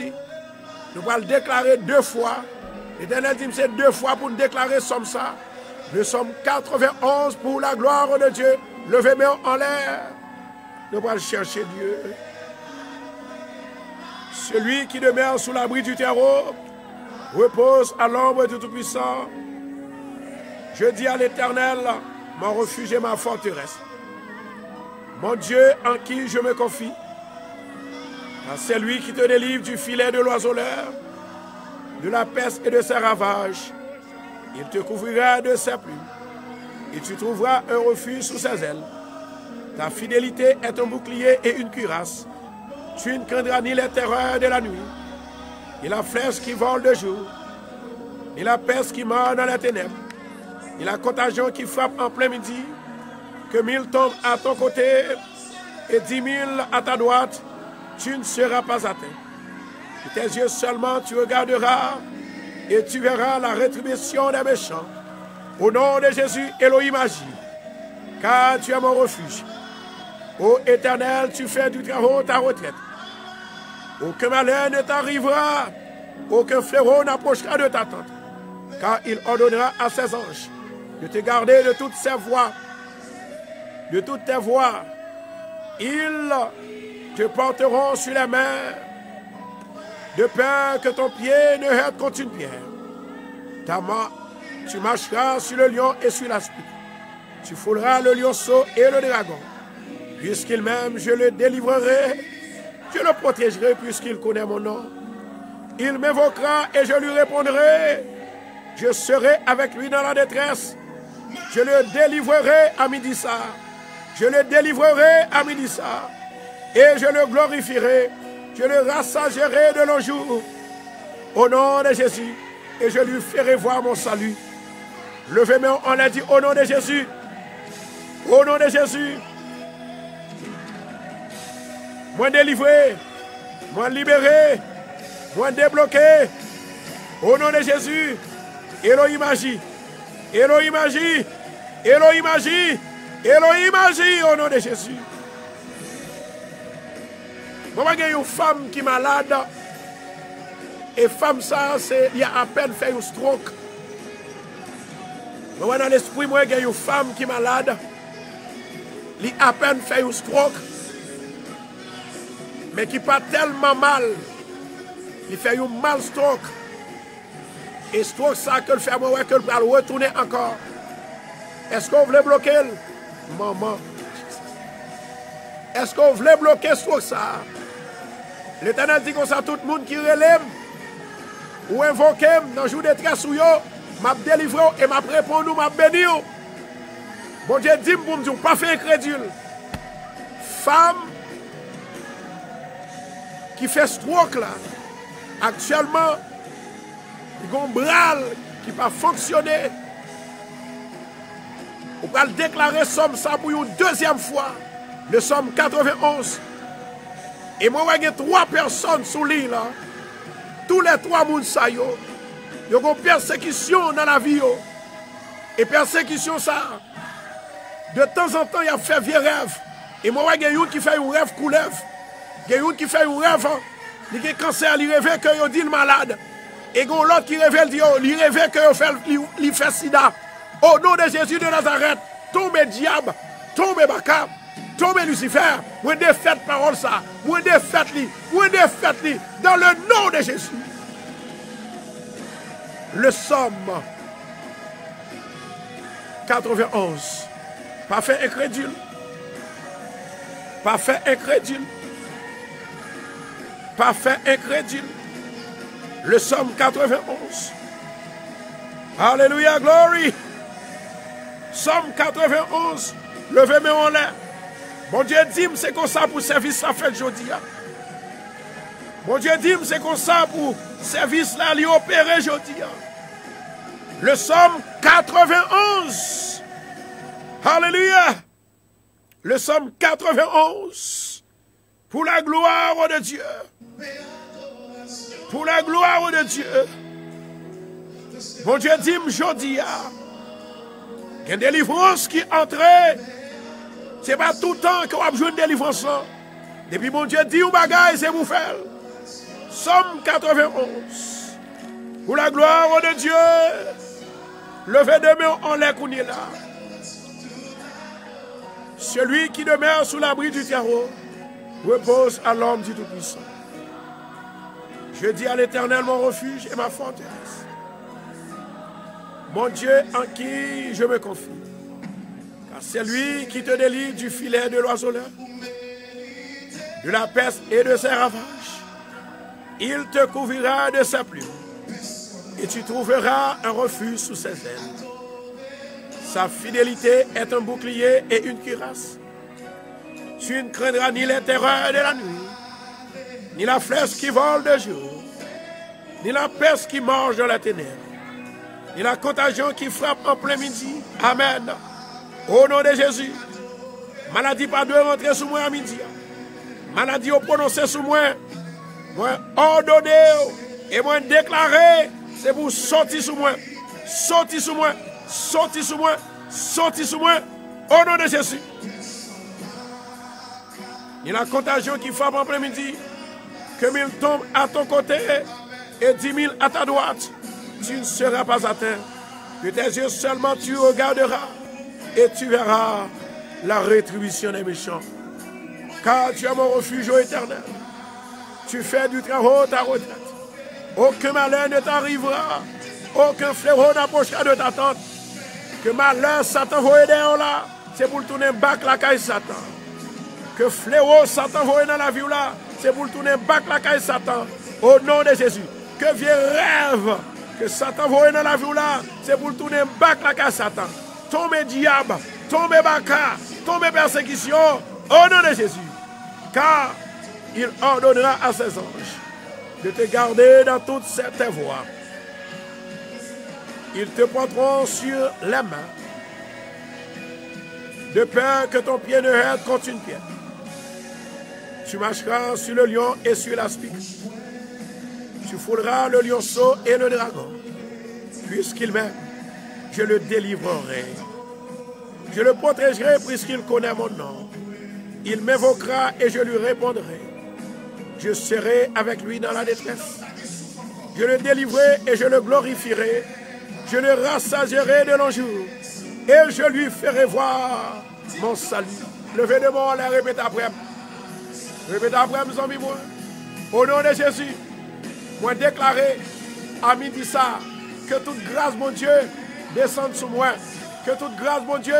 Speaker 1: Nous allons le déclarer 2 fois. L'Éternel dit c'est 2 fois pour nous déclarer somme ça. Nous sommes 91 pour la gloire de Dieu. Levez main en l'air. Nous allons chercher Dieu. Celui qui demeure sous l'abri du terreau repose à l'ombre du Tout-Puissant. Je dis à l'Éternel, mon refuge et ma forteresse. Mon Dieu en qui je me confie. C'est lui qui te délivre du filet de l'oiseleur, de la peste et de ses ravages. Il te couvrira de ses plumes et tu trouveras un refuge sous ses ailes. Ta fidélité est un bouclier et une cuirasse. Tu ne craindras ni les terreurs de la nuit, ni la flèche qui vole de jour, ni la peste qui mord dans les ténèbres, ni la contagion qui frappe en plein midi. Que 1000 tombent à ton côté et 10 000 à ta droite, tu ne seras pas atteint. De tes yeux seulement tu regarderas et tu verras la rétribution des méchants. Au nom de Jésus, Elohim agit, car tu es mon refuge. Ô Éternel, tu fais du travail ta retraite. Aucun malheur ne t'arrivera, aucun fléau n'approchera de ta tente, car il ordonnera à ses anges de te garder de toutes ses voies. De toutes tes voies, ils te porteront sur les mains, de peur que ton pied ne heurte contre une pierre. Tu marcheras sur le lion et sur l'aspic. Tu fouleras le lionceau et le dragon. Puisqu'il m'aime, je le délivrerai. Je le protégerai puisqu'il connaît mon nom. Il m'évoquera et je lui répondrai. Je serai avec lui dans la détresse. Je le délivrerai à midi ça. Je le délivrerai à midi ça. Et je le glorifierai. Je le rassagerai de nos jours. Au nom de Jésus. Et je lui ferai voir mon salut. Levez-moi, on l'a dit au nom de Jésus. Au nom de Jésus. Moi délivré. Moi libéré. Moi débloqué. Au nom de Jésus. Elohim agit. Elohim agit. Elohim agit. Elohim agit au nom de Jésus. Moi, il y a une femme qui est malade. Et femme, ça, il y a à peine fait un stroke. Moi, dans l'esprit, moi, il y a une femme qui est malade. Il a à peine fait un stroke. Mais qui pas tellement mal. Il fait un mal stroke. Et stroke, ça, que le fait, moi, que le va retourner encore. Est-ce qu'on voulait bloquer? Maman. Est-ce qu'on voulait bloquer stroke, ça? L'Éternel dit comme ça, tout le monde qui relève ou invoque dans le jour de détresse, m'a délivré et m'a répondu, m'a béni. Bon Dieu dit pour me dire, pas fait incrédule. Femme qui fait stroke là, actuellement, il y a un bras qui n'a pas fonctionné. On va le déclarer somme ça pour une deuxième fois. Le somme 91. Et moi, il y a 3 personnes sous l'île là. Tous les 3 mounsas, il y a une persécution dans la vie. Et persécution, ça, de temps en temps, il a fait vieux rêve. Et moi, il y a une qui fait un rêve coulève. Il y a une qui fait un rêve, il a cancer, il rêve que il dit malade. Et il y a l'autre qui révèle, il rêve que il fait sida. Au nom de Jésus de Nazareth, tombe diable, tombe Baka, tombe Lucifer, moi défaite parole ça, moi défaite li, dans le nom de Jésus. Le Somme 91, parfait incrédule, parfait incrédule, parfait incrédule. Le Somme 91. Alléluia, glory. Somme 91. Levez-moi en l'air. Mon Dieu dit, c'est comme ça pour service la fête aujourd'hui. Mon Dieu dit, c'est comme ça pour service là, lui opérer aujourd'hui. Le Somme 91. Alléluia. Le Somme 91. Pour la gloire de Dieu. Pour la gloire de Dieu. Mon Dieu dit, aujourd'hui, il y a une délivrance qui entre. Ce n'est pas tout le temps qu'on a besoin de délivrance. Depuis mon Dieu dit, ou bagaille, c'est vous faire. Somme 91. Pour la gloire de Dieu. Levez deux mains en l'air qu'on est là. Celui qui demeure sous l'abri du terreau repose à l'homme du Tout-Puissant. Je dis à l'Éternel mon refuge et ma forteresse. Mon Dieu en qui je me confie. Car c'est lui qui te délie du filet de l'oiseleur, de la peste et de ses ravages. Il te couvrira de sa plume et tu trouveras un refuge sous ses ailes. Sa fidélité est un bouclier et une cuirasse. Tu ne craindras ni les terreurs de la nuit, ni la flèche qui vole de jour, ni la peste qui mange dans la ténèbre, ni la contagion qui frappe en plein midi. Amen. Au nom de Jésus, maladie pas de rentrer sous moi à midi. Maladie au prononcer sous moi. Moi ordonné et moi déclaré, c'est pour sortir sous moi. Sortir sous moi. Sortir sous moi. Sortir sous moi. Au nom de Jésus. Ni la contagion qui frappe en plein midi. Que 1000 tombent à ton côté et 10 000 à ta droite, tu ne seras pas atteint. De tes yeux seulement tu regarderas et tu verras la rétribution des méchants. Car tu es mon refuge ô Éternel. Tu fais du très haut ta retraite. Aucun malheur ne t'arrivera. Aucun fléau n'approchera de ta tente. Que malheur Satan voit derrière là, c'est pour le tourner back la caille Satan. Que fléau Satan voit dans la vie là, c'est pour le tourner back la caille Satan. Au nom de Jésus. Que vieux rêve que Satan voit dans la vie là, c'est pour le tourner back la caille Satan. Tombe diable, tombe baka, tombe persécution. Au nom de Jésus. Car il ordonnera à ses anges de te garder dans toutes tes voies. Ils te prendront sur les mains, de peur que ton pied ne heurte contre une pierre. Tu marcheras sur le lion et sur l'aspic. Tu fouleras le lionceau et le dragon. Puisqu'il m'aime, je le délivrerai. Je le protégerai puisqu'il connaît mon nom. Il m'évoquera et je lui répondrai. Je serai avec lui dans la détresse. Je le délivrerai et je le glorifierai. Je le rassasierai de longs jours. Et je lui ferai voir mon salut. Levez de moi, la répète après. Répète après, mes amis, moi. Au nom de Jésus, moi déclarer à midi ça, que toute grâce, mon Dieu, descende sur moi. Que toute grâce, mon Dieu,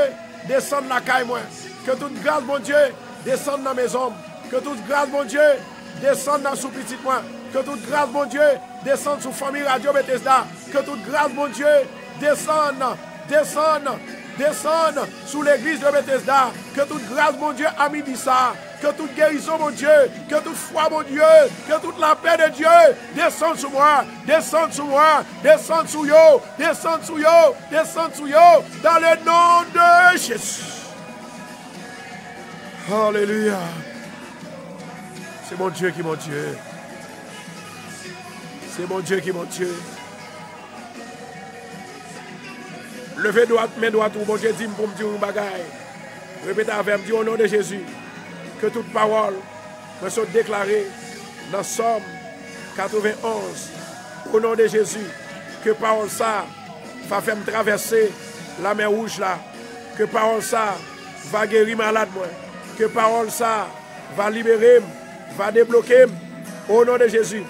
Speaker 1: descende la caille, moi. Que toute grâce, mon Dieu, descende dans mes hommes. Que toute grâce, mon Dieu, descende dans sous petit moi. Que toute grâce, mon Dieu, descende sous famille Radio Bethesda. Que toute grâce, mon Dieu, descende sous l'église de Bethesda. Que toute grâce, mon Dieu, a midi ça. Que toute guérison, mon Dieu, que toute foi, mon Dieu, que toute la paix de Dieu descende sur moi, descende sur moi, descende sur yo, descende sur yo, descende sur yo, dans le nom de Jésus. Alléluia. C'est mon Dieu qui est mon Dieu. C'est mon Dieu qui est mon Dieu. Levez mes doigts tout, mon Dieu, dit pour me dire un bagaille. Répétez avec moi, au nom de Jésus. Que toute parole me soit déclarée dans Somme 91. Au nom de Jésus. Que parole ça va faire me traverser la mer rouge là. Que parole ça
Speaker 2: va guérir malade moi. Que parole ça va libérer, va débloquer. Au nom de Jésus.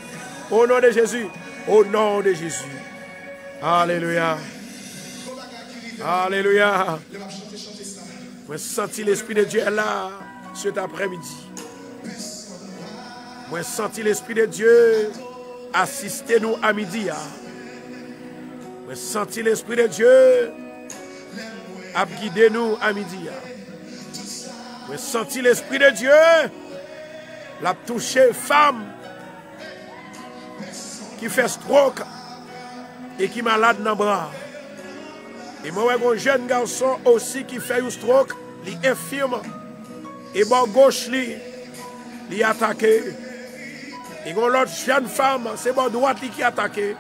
Speaker 2: Au nom de Jésus. Au nom de Jésus. Alléluia. Alléluia. Moi senti l'Esprit de Dieu là cet après-midi. Moi senti l'Esprit de Dieu assister nous à midi. Moi senti l'Esprit de Dieu à guider nous à midi. Moi senti l'Esprit de Dieu l'a touché femme qui fait stroke et qui est malade dans le bras. Et moi, un jeune garçon aussi qui fait un stroke, il est infirme. Et bon gauche, il est attaqué. Et l'autre jeune femme, c'est bon droite qui est attaqué.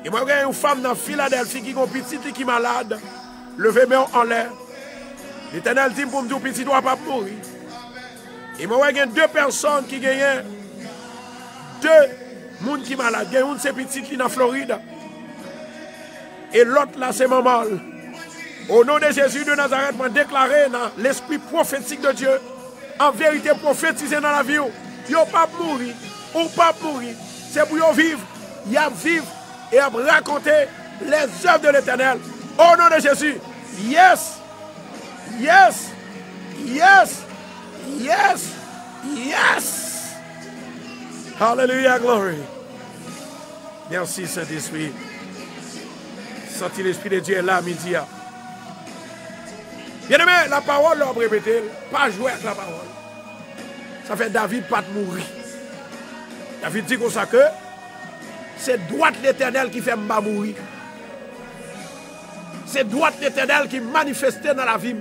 Speaker 2: Et moi, j'ai une femme dans Philadelphie qui est petite qui est malade. Levez main en l'air. L'Éternel dit pour me dire, petit, ne doit pas mourir. Et moi, j'ai deux personnes qui gagnent. Deux personnes qui sont malades. Il y a une c'est petite qui est en Floride. Et l'autre là, c'est maman. Au nom de Jésus de Nazareth, moi déclarer dans l'esprit prophétique de Dieu, en vérité prophétisé dans la vie, il n'y a pas mourir, ou pas mourir. C'est pour vivre, il y a vivre et à raconter les œuvres de l'Éternel. Au nom de Jésus, yes, yes, yes, yes, yes. Hallelujah, glory. Merci Saint-Esprit. Senti l'Esprit de Dieu là, midi. Bien aimé, la parole, l'on répéter, pas jouer avec la parole. Ça fait David pas de mourir. David dit comme ça que c'est droite l'Éternel qui fait m'ba mourir. C'est droite l'Éternel qui manifeste dans la vie.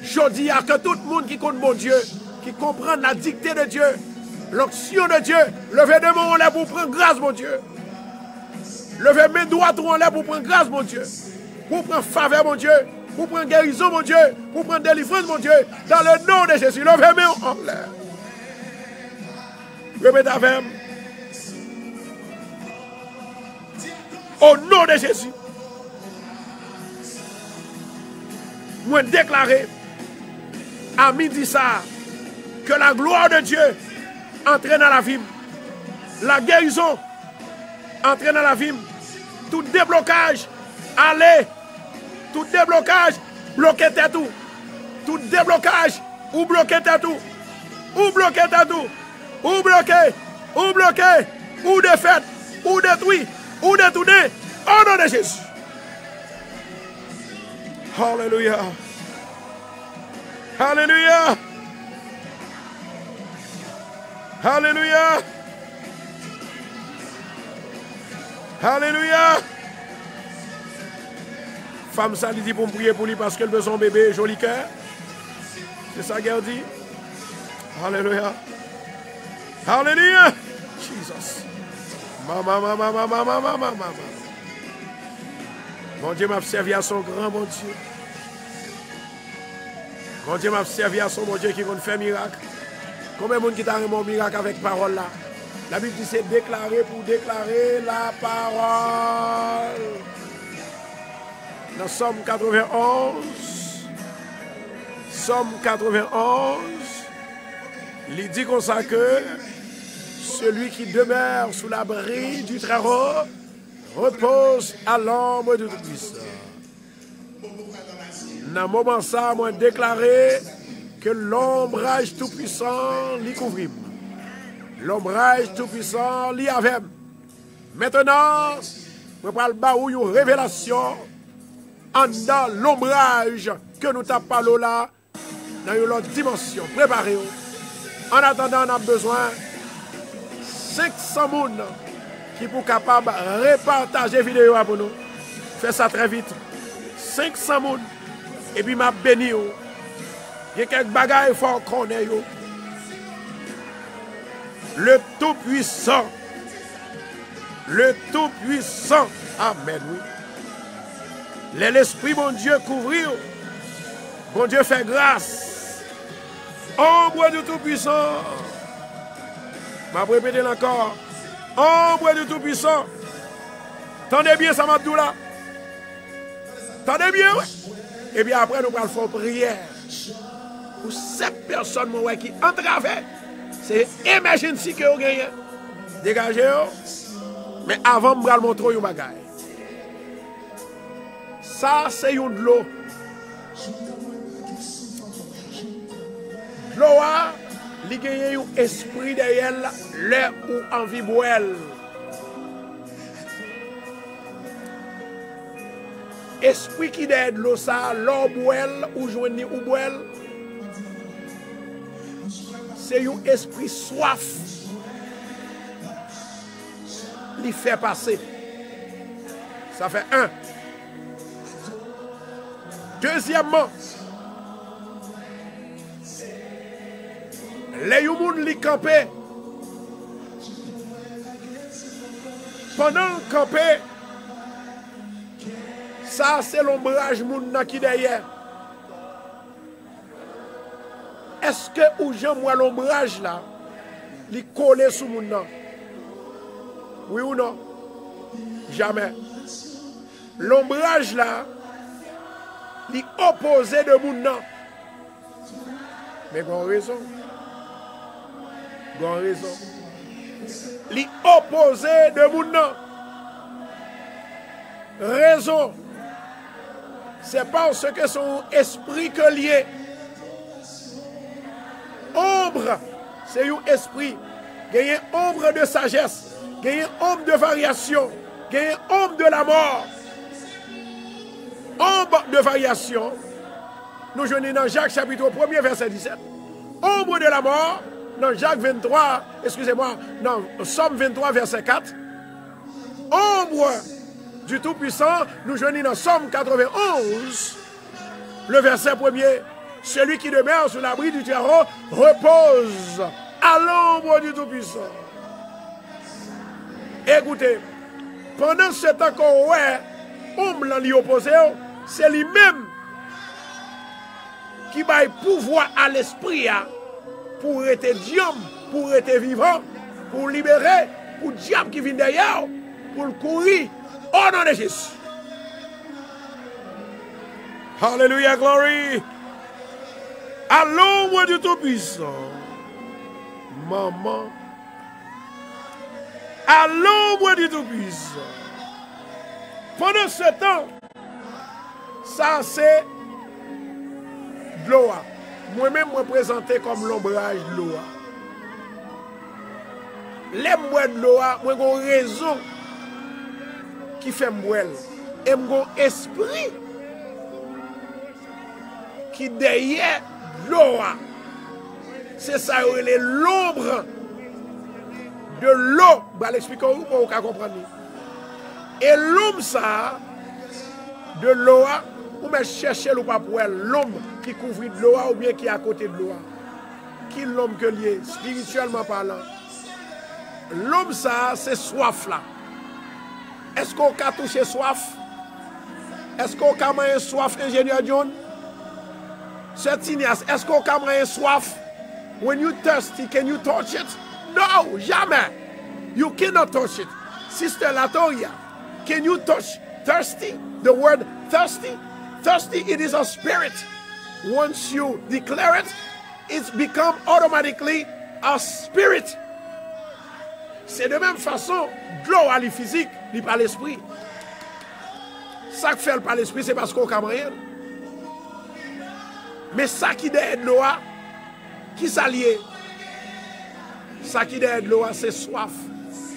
Speaker 2: Je dis à que tout le monde qui connaît mon Dieu, qui comprend la dictée de Dieu, l'onction de Dieu, levez de mon lèvre pour prendre grâce, mon Dieu. Levez mes doigts en l'air pour prendre grâce, mon Dieu. Pour prendre faveur, mon Dieu. Pour prendre guérison, mon Dieu. Pour prendre délivrance, mon Dieu. Dans le nom de Jésus. Levez mes en l'air. Répétez avec moi. Au nom de Jésus. Moi déclarer à midi ça que la gloire de Dieu entre dans la vie. La guérison entre dans la vie. Tout déblocage, allez. Tout déblocage, bloquez tout. Tout déblocage, ou bloquez tout. Ou bloquez tout. Ou bloquez, ou bloquez, ou défaites, ou détruit, ou détourné. Au nom de Jésus. Alléluia. Alléluia. Alléluia. Alléluia. Femme, ça lui dit pour me prier pour lui parce qu'elle veut son bébé, joli cœur. C'est ça qu'elle dit. Alléluia. Alléluia. Jesus. Maman. Mon Dieu m'a servi à son grand bon Dieu. Mon Dieu m'a servi à son bon Dieu qui va faire miracle. Combien de monde qui t'a remis mon miracle avec parole là? La Bible dit c'est déclarer pour déclarer la parole. Dans Somme 91, il dit comme ça que celui qui demeure sous l'abri du Très-Haut repose à l'ombre du Tout-Puissant. Dans ce moment ça, moi déclaré que l'ombrage Tout-Puissant l'y couvrit. L'ombrage Tout-Puissant l'y avait. Maintenant, je vais parler une révélation dans l'ombrage que nous t'avons parlé là, dans une autre dimension. Préparez-vous. En attendant, on a besoin de 500 personnes qui sont capables de repartager la vidéo pour nous. Faites ça très vite. 500 personnes. Et puis, je bénis. Il y a quelques bagages forts qu'on ait. Le Tout-Puissant. Le Tout-Puissant. Amen, oui. L'Esprit, mon Dieu, couvrir. Bon Dieu, fait grâce. Ombre du Tout-Puissant. Je vais répéter encore. Ombre du Tout-Puissant. Tendez bien ça, Mabdoula. Tendez bien, oui. Et puis après, nous allons faire prière. Pour 7 personnes qui entravent. C'est emergency que vous gagnez. Dégagez. Mais avant, je vais vous montrer un bagage. Ça, c'est une de l'eau. L'eau, il y a un esprit derrière l'air ou envie boire. Esprit qui est de l'eau, ça, l'eau boire ou joindre ou boire. C'est un esprit soif. Il fait passer. Ça fait 1. Deuxièmement, les gens qui campent, pendant camper, ça c'est l'ombrage qui est derrière. Est-ce que ou j'aime l'ombrage là, il colle sur mon nom? Oui ou non? Jamais. L'ombrage là, il opposé de mon nom. Mais bon raison. Bon raison. Il opposé de mon nom. Raison. C'est parce que son esprit que lié. Ombre, c'est un esprit. Il y a une ombre de sagesse. Il y a une ombre de variation. Il y a une ombre de la mort. Ombre de variation. Nous joignons dans Jacques chapitre 1er verset 17. Ombre de la mort. Dans Jacques 23, excusez-moi, dans Somme 23 verset 4. Ombre du Tout-Puissant. Nous joignons dans Somme 91, le verset 1er. Celui qui demeure sous l'abri du terreau repose à l'ombre du Tout-Puissant. Écoutez, pendant ce temps qu'on ouais, l'ombre l'y opposé, c'est lui-même qui va pouvoir à l'esprit pour être diable, pour être vivant, pour libérer, pour diable qui vient derrière, pour courir au nom de Jésus. Alléluia, glory. À l'ombre du Tout-Puissant, maman, à l'ombre du Tout-Puissant. Pendant ce temps, ça c'est de l'eau. Moi-même, me présenter comme l'ombrage de l'eau. Les mois de l'eau, moi j'ai une raison qui fait moi. Et j'ai un esprit qui derrière l'eau. C'est ça, l'ombre de l'eau. Je vais l'expliquer pour vous comprendre. Et l'homme, ça, de l'eau, ou bien chercher ou pas pour elle, l'homme qui couvre de l'eau ou bien qui est à côté de l'eau. Qui est l'homme que lié, spirituellement parlant. L'homme, ça, c'est soif là. Est-ce qu'on a touché soif? Est-ce qu'on a mangé soif, ingénieur John? Certinias, est-ce qu'on a mangé soif? When you thirsty, can you touch it? No, jamais. You cannot touch it. Sister Latoya, can you touch thirsty? The word thirsty? Thirsty, it is a spirit. Once you declare it, it's become automatically a spirit. C'est de même façon, de l'eau à physique, il par l'esprit. Ça que fait par l'esprit, c'est parce qu'on a rien. Mais ça qui est de l'eau, qui s'allie, ça qui est de l'eau, c'est soif.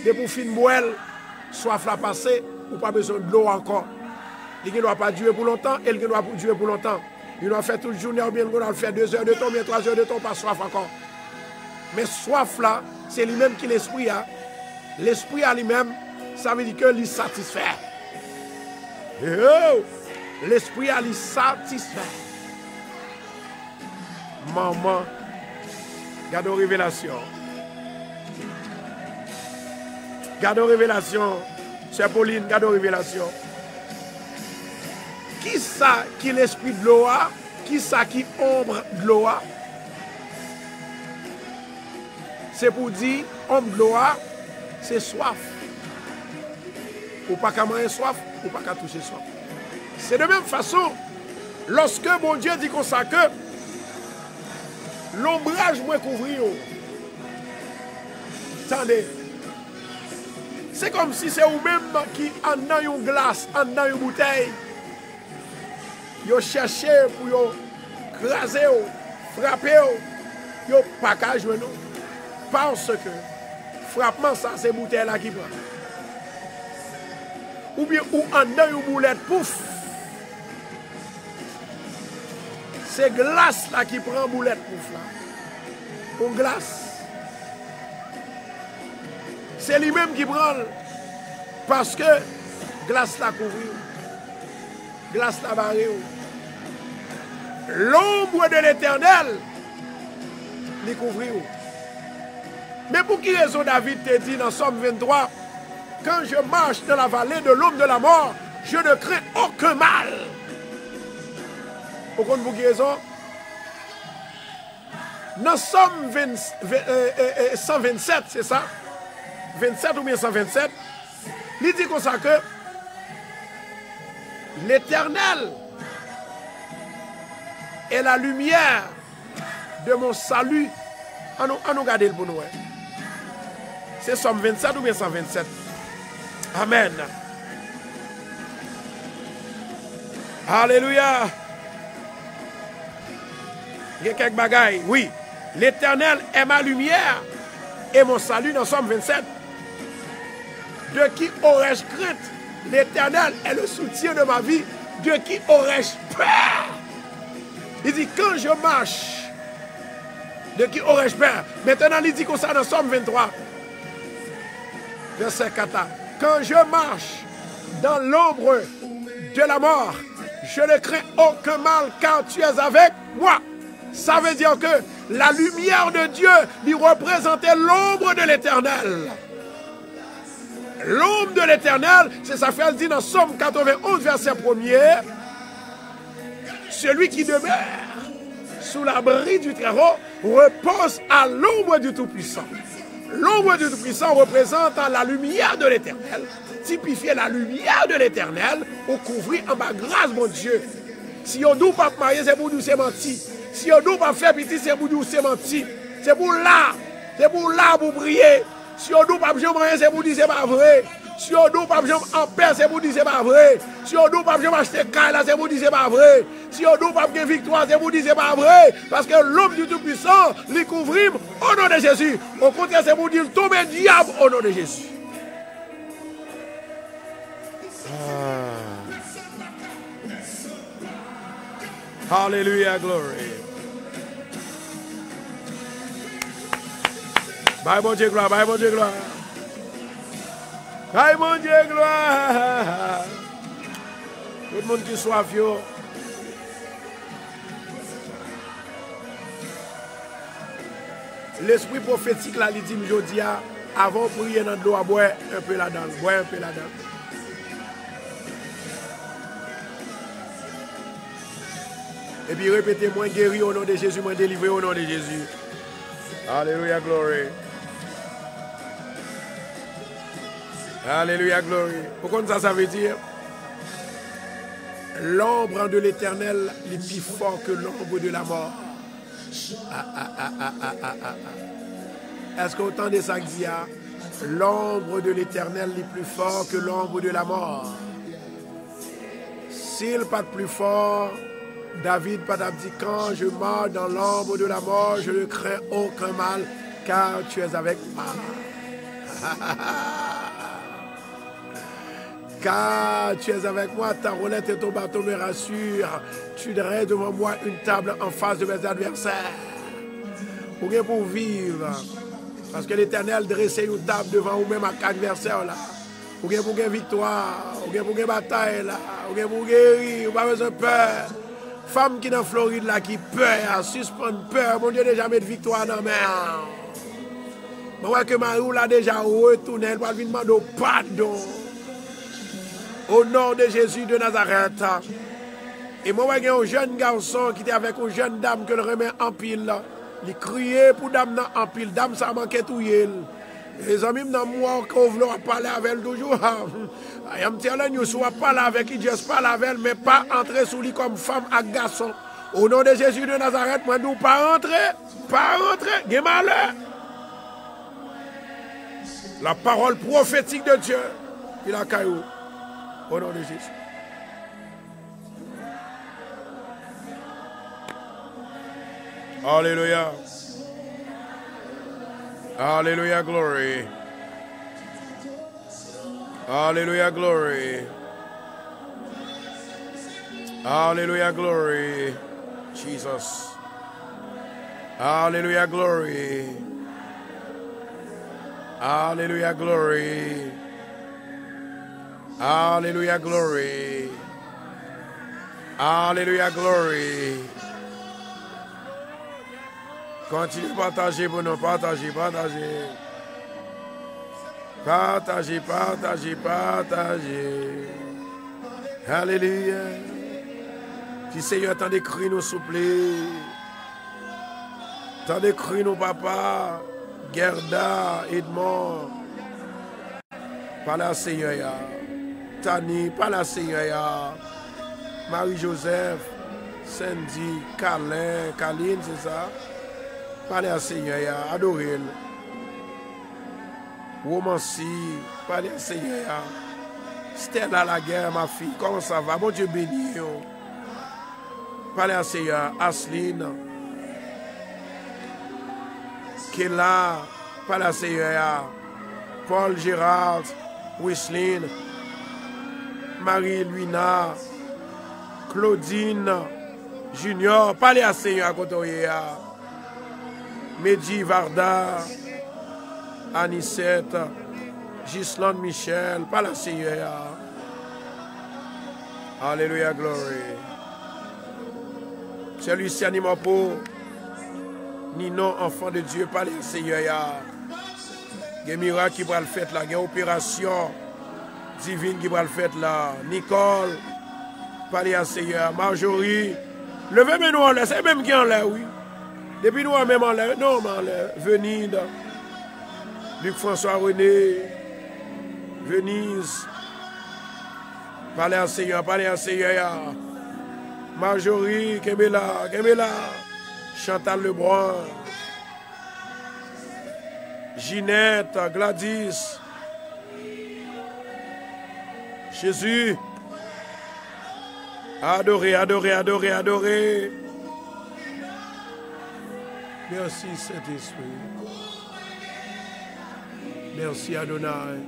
Speaker 2: Et pour finir boire, soif la passer, ou pas besoin de l'eau encore. Il ne doit pas durer pour longtemps, et il ne doit pas durer pour longtemps. Il doit faire toute journée, ou bien il doit faire 2 heures de temps, bien 3 heures de temps, pas soif encore. Mais soif là, c'est lui-même qui l'esprit a. L'esprit à lui-même, ça veut dire que lui satisfait. Oh! L'esprit à lui satisfait. Maman, garde aux révélations. Garde aux révélations. Sœur Pauline, garde aux révélations. Qui ça qui l'esprit de l'eau? Qui ça qui ombre de l'eau? C'est pour dire, ombre de l'eau, c'est soif. Ou pas qu'à manger soif, ou pas qu'à toucher soif. C'est de même façon, Lorsque mon Dieu dit comme ça que l'ombrage moins couvrir. Attendez. C'est comme si c'est vous-même qui en dans une glace, en dans une bouteille. Vous cherchez pour vous craser, frapper, vous pas qu'à jouer nous. Parce que frappement ça c'est bouteille là qui prend. Ou bien ou en dans une boulette pouf. C'est glace là qui prend boulette pouf là. Une glace. C'est lui-même qui prend. Parce que glace la couvre. Glace la barre. L'ombre de l'Éternel les couvre. Mais pour qui raison David te dit dans Somme 23, quand je marche dans la vallée de l'ombre de la mort, je ne crains aucun mal. Pourquoi pour qui raison? Dans Somme 127, c'est ça? 27 ou bien 127, il dit comme ça que l'Éternel est la lumière de mon salut. On nous garde le pour nous. C'est Somme 27 ou bien 127. Amen. Alléluia. Il y a quelques bagailles. Oui. L'Éternel est ma lumière et mon salut dans Somme 27. De qui aurais-je crainte? L'Éternel est le soutien de ma vie. De qui aurais-je peur? Il dit, quand je marche, de qui aurais-je peur? Maintenant, il dit comme ça dans Somme 23, verset 4. Quand je marche dans l'ombre de la mort, je ne crains aucun mal car tu es avec moi. Ça veut dire que la lumière de Dieu lui représentait l'ombre de l'Éternel. L'ombre de l'Éternel, c'est ça fait dit dans Somme 91, verset 1er. Celui qui demeure sous l'abri du Très-Haut repose à l'ombre du Tout-Puissant. L'ombre du Tout-Puissant représente la lumière de l'Éternel, typifier la lumière de l'Éternel, au couvrir en bas grâce, mon Dieu. Si on ne doit pas marier, c'est pour nous, c'est menti. Si on ne doit pas faire petit, c'est pour nous, c'est menti. C'est pour là pour prier. Si on ne doit pas marier, c'est pour dire c'est pas vrai. Si on ne doit pas en paix, c'est pour dire c'est pas vrai. Si on ne doit pas acheter caille là, c'est pour dire c'est pas vrai. Si on ne doit pas gagner victoire, c'est pour dire c'est pas vrai. Parce que l'homme du Tout-Puissant, les couvrir au nom de Jésus. Au contraire, c'est pour dire tomber diable au nom de Jésus. Alléluia, glory. Bye, mon Dieu, gloire. Bye, mon Dieu, gloire. Bye, mon Dieu, gloire. Tout le monde qui soit vieux. L'esprit prophétique, là, il dit, je dis, avant de prier dans l'eau, boire un peu là-dedans. Boire un peu là-dedans. Et puis répétez, moi guéri au nom de Jésus, moi délivré au nom de Jésus. Alléluia, glory. Alléluia, glory. Pourquoi ça veut dire? L'ombre de l'Éternel est plus fort que l'ombre de la mort. Est-ce qu'autant de ça que dit, l'ombre de l'Éternel est plus fort que l'ombre de la mort? S'il pas plus fort, David pas dit, quand je marche dans l'ombre de la mort, je ne crains aucun mal, car tu es avec moi. Car tu es avec moi, ta roulette et ton bâton me rassurent. Tu dresses devant moi une table en face de mes adversaires. Pour vivre. Parce que l'Éternel dressait une table devant vous-même à adversaire là. Pour gagner victoire, pour gagner bataille là, pour guérir, vous n'avez pas besoin de peur. Femme qui est dans Floride là, qui peur, suspend peur, mon Dieu déjà mettre victoire dans la main. Je vois que Marie l'a déjà retourné, elle va lui demander pardon. Au nom de Jésus de Nazareth. Et moi, il y a un jeune garçon qui était avec une jeune dame que le remet en pile. Il criait pour dame en pile. Dame, ça manquait tout. Les amis, dans moi, quand vous voulez parler avec elle toujours, I am telling you, si vous parlez avec lui, juste parler avec elle, mais pas entrer sous lui comme femme à garçon. Au nom de Jésus de Nazareth, moi, nous pas entrer, j'ai malheur. La parole prophétique de Dieu, il a caillou. Au nom de Jésus. Alléluia. Alléluia, glory. Alléluia, glory. Alléluia, glory. Jesus. Alléluia, glory. Alléluia, glory. Alléluia, glory. Alléluia, glory. Continuez à partager pour nous, partager. Partagez. Alléluia. Si Seigneur, tant de cris nous souple. Tant de cris nous, papa. Gerda, Edmond. Par la Seigneur. Tani, par la Seigneur. Marie-Joseph. Sandy, Kaline, c'est ça? Parlez à Seigneur, adorez-le. Romancy, parlez à Seigneur. Stella la guerre, ma fille, comment ça va? Bon Dieu béni. Parlez à Seigneur, Asline. Kela, parlez à Seigneur. Paul Gérard, Wisseline, Marie-Luina, Claudine, Junior, parlez à Seigneur à côté. Mehdi Varda, Anisette, Gislande Michel, par la Seigneur. Alléluia, glory. C'est Lucien Nimopo, Nino, enfant de Dieu, par la Seigneur. Il y a un miracle qui va le faire là, il y a une opération divine qui va le faire là. Nicole, par la Seigneur. Marjorie, levez-moi nous en l'air, c'est même qui en l'air, oui. Depuis nous, même en l'air, non, en l'air. Venise, Luc-François René, Venise. Parlez à Seigneur, Marjorie, Kemela, Chantal Lebrun, Ginette, Gladys, Jésus. Adorez. Merci Saint-Esprit. Merci Adonai.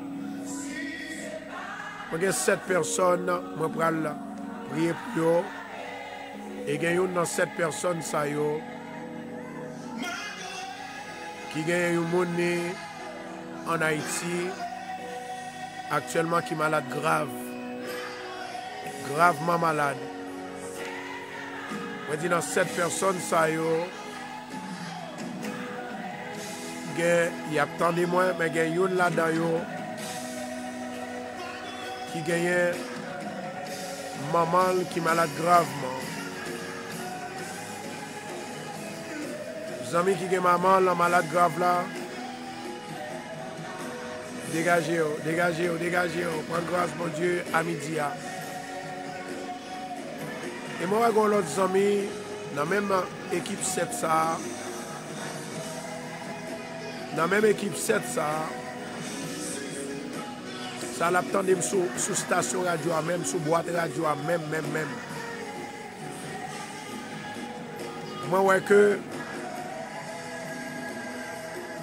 Speaker 2: Il y a 7 personnes, je vais prier pour eux. Et il y a une dans 7 personnes qui a un monde en Haïti actuellement qui est malade grave. Gravement malade. Je dis dans 7 personnes il y a tant de moins, mais il y a une là-dedans qui gagne maman qui est malade gravement. Les amis qui ont maman la malade grave là, dégagez. Prends grâce mon Dieu à midi. Et moi, j'ai l'autre ami dans la même équipe 7 ça. Dans la même équipe 7 ça l'attendait sous station radio, même sous boîte radio, même. Moi, ouais que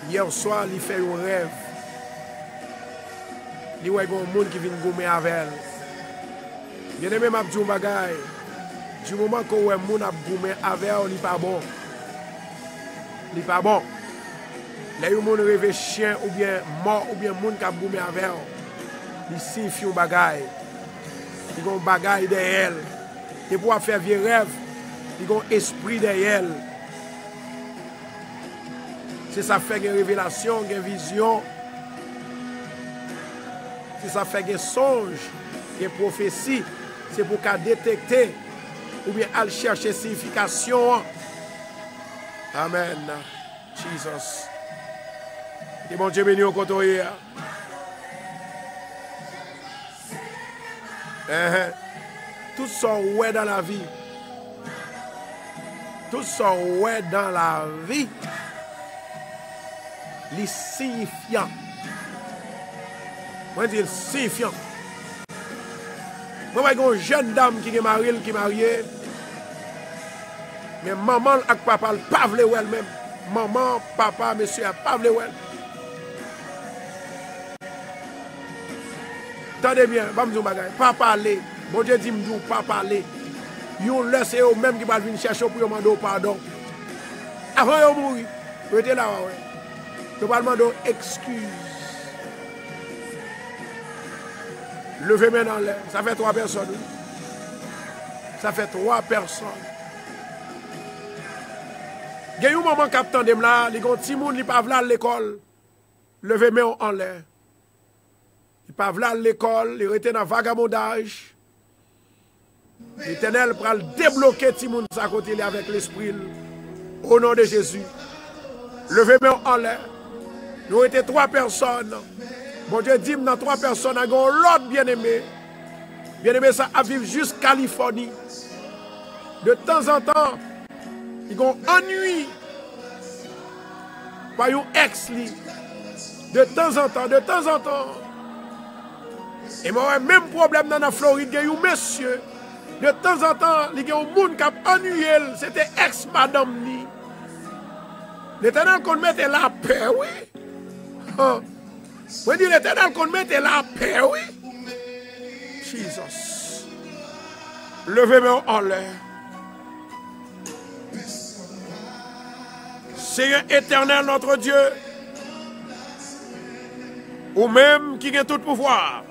Speaker 2: hier soir, il fait un rêve. Il y a un monde qui vient gommer avec elle. Il y a même un petit bagage. Du moment que un monde a gommé avec elle, il n'est pas bon. Là, il y a un monde rêve chien ou bien mort ou bien monde qui a gommé avec elle. Il signifie un bagage. Il y a un bagage derrière elle. Et pour faire vieux rêve, il y a un esprit derrière elle. C'est ça fait une révélation, une vision. C'est ça fait un songe, une prophétie. C'est pour qu'elle détecter ou bien aller chercher signification. Amen. Jesus. Et bon Dieu béni au côté. Tout ça ouais dans la vie. Tout ça ouais dans la vie. Les signifiants. Moi je dis signifiant. Moi j'ai une jeune dame qui est mariée. Mais maman et papa ne pas vle ou elle-même. Maman, papa, monsieur, pas vle ou elle. Attendez bien, je vais vous dire, pas parler. Bon Dieu dit, pas parler. Yon laisse eux même qui va venir chercher pour demander pardon. Avant de mourir, vous êtes là, ouais. Vous va demander excuse. Levez maintenant l'air. Ça fait 3 personnes. Ça fait 3 personnes. Il y a un moment qui attendait là, les gens qui ne pas à l'école, levez main en l'air. Ils ne pas à l'école, ils étaient dans le vagabondage. L'Éternel va débloquer les gens à côté avec l'esprit. Au nom de Jésus. Levez main en l'air. Nous étions 3 personnes. Bon Dieu dit dans 3 personnes, il y a l'autre bien-aimé. Bien-aimé, ça a vivre jusqu'à Californie. De temps en temps, ils ont ennui par un ex-li. De temps en temps. Et moi, même problème dans la Floride, il y a un monsieur. De temps en temps, il y a un monde qui a ennuyé. C'était ex-madame. L'Éternel qu'on mette la paix, oui. Moi, je dis l'Éternel qu'on mette la paix, oui. Jesus. Levez-moi en l'air. Seigneur éternel, notre Dieu, ou même qui a tout pouvoir.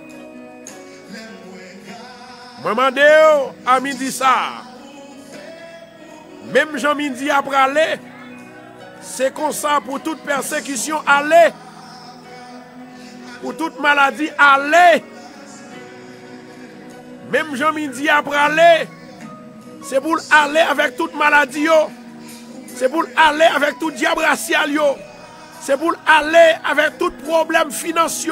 Speaker 2: Moi, demande à midi ça. Même Jean-Midi après aller, c'est comme ça pour toute persécution aller. Pour toute maladie aller. Même Jean-Midi après aller, c'est pour aller avec toute maladie. C'est pour aller avec tout diable racial. C'est pour aller avec tout problème financier.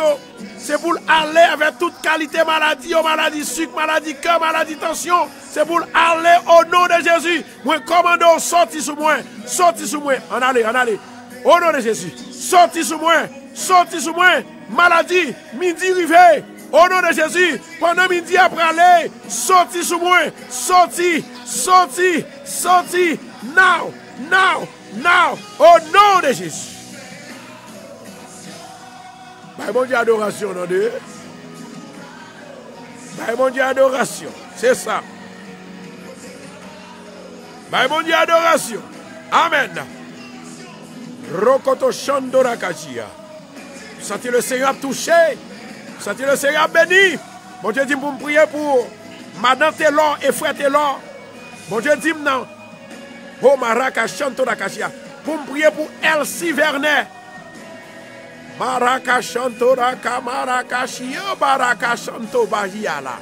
Speaker 2: C'est pour aller avec toute qualité maladie, maladie sucre, maladie cœur, maladie tension. C'est pour aller au nom de Jésus. Moi, commandons, sorti sous moi. Sorti sous moi. En allez. Au nom de Jésus. Sorti sous moi. Sorti sous moi. Maladie, midi rivé. Au nom de Jésus. Pendant midi après aller. Sorti sous moi. Sorti. Now. Au nom de Jésus. Bah, mon Dieu, adoration, non Dieu. Bah, mon Dieu, adoration. C'est ça. Bah, mon Dieu, adoration. Amen. Rokoto Shandora Kachia. Sentez le Seigneur touché. Sentez le Seigneur béni. Mon Dieu dit pour me prier pour Madame Taylor et Frère Taylor. Mon Dieu dit non. Oh, Maraka Shandora Kachia. Pour me prier pour Elsie Vernet. Maraka Shantoraka Maraka Shio Baraka Shanto Bahiala.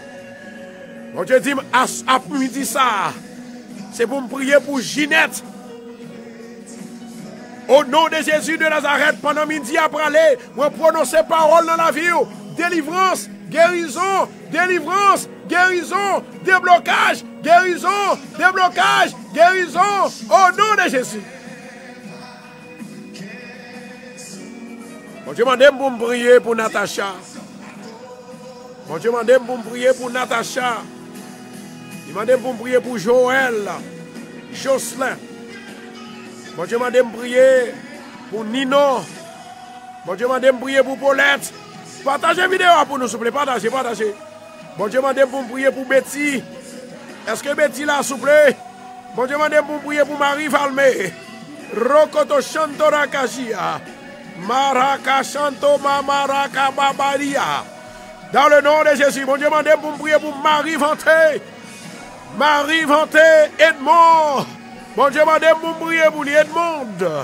Speaker 2: Mon Dieu dit à midi ça. C'est pour me prier pour Ginette. Au nom de Jésus de Nazareth, pendant midi après aller, moi prononcer parole dans la vie. Délivrance, guérison, délivrance, guérison, déblocage, guérison, déblocage, guérison. Au nom de Jésus. Mon Dieu m'a demandé pour me prier pour Natacha. Mon Dieu m'a demandé pour me prier pour Natacha. Il m'a demandé pour me prier pour Joël, Jocelyn. Mon Dieu m'a demandé pour me prier pour Nino. Mon Dieu m'a demandé pour me prier pour Paulette. Partagez la vidéo pour nous, s'il vous plaît. Partagez. Mon Dieu m'a demandé pour me prier pour Betty. Est-ce que Betty là, s'il vous plaît? Mon Dieu m'a demandé pour me prier pour Marie Valmé. Rokoto Shantora Kajia. Maraka Shanto Maraka Babaria. Dans le nom de Jésus, mon Dieu m'a demandé pour me prier pour Marie Vanté. Marie Vanté, Edmond. Mon Dieu m'a demandé pour me prier pour Edmond.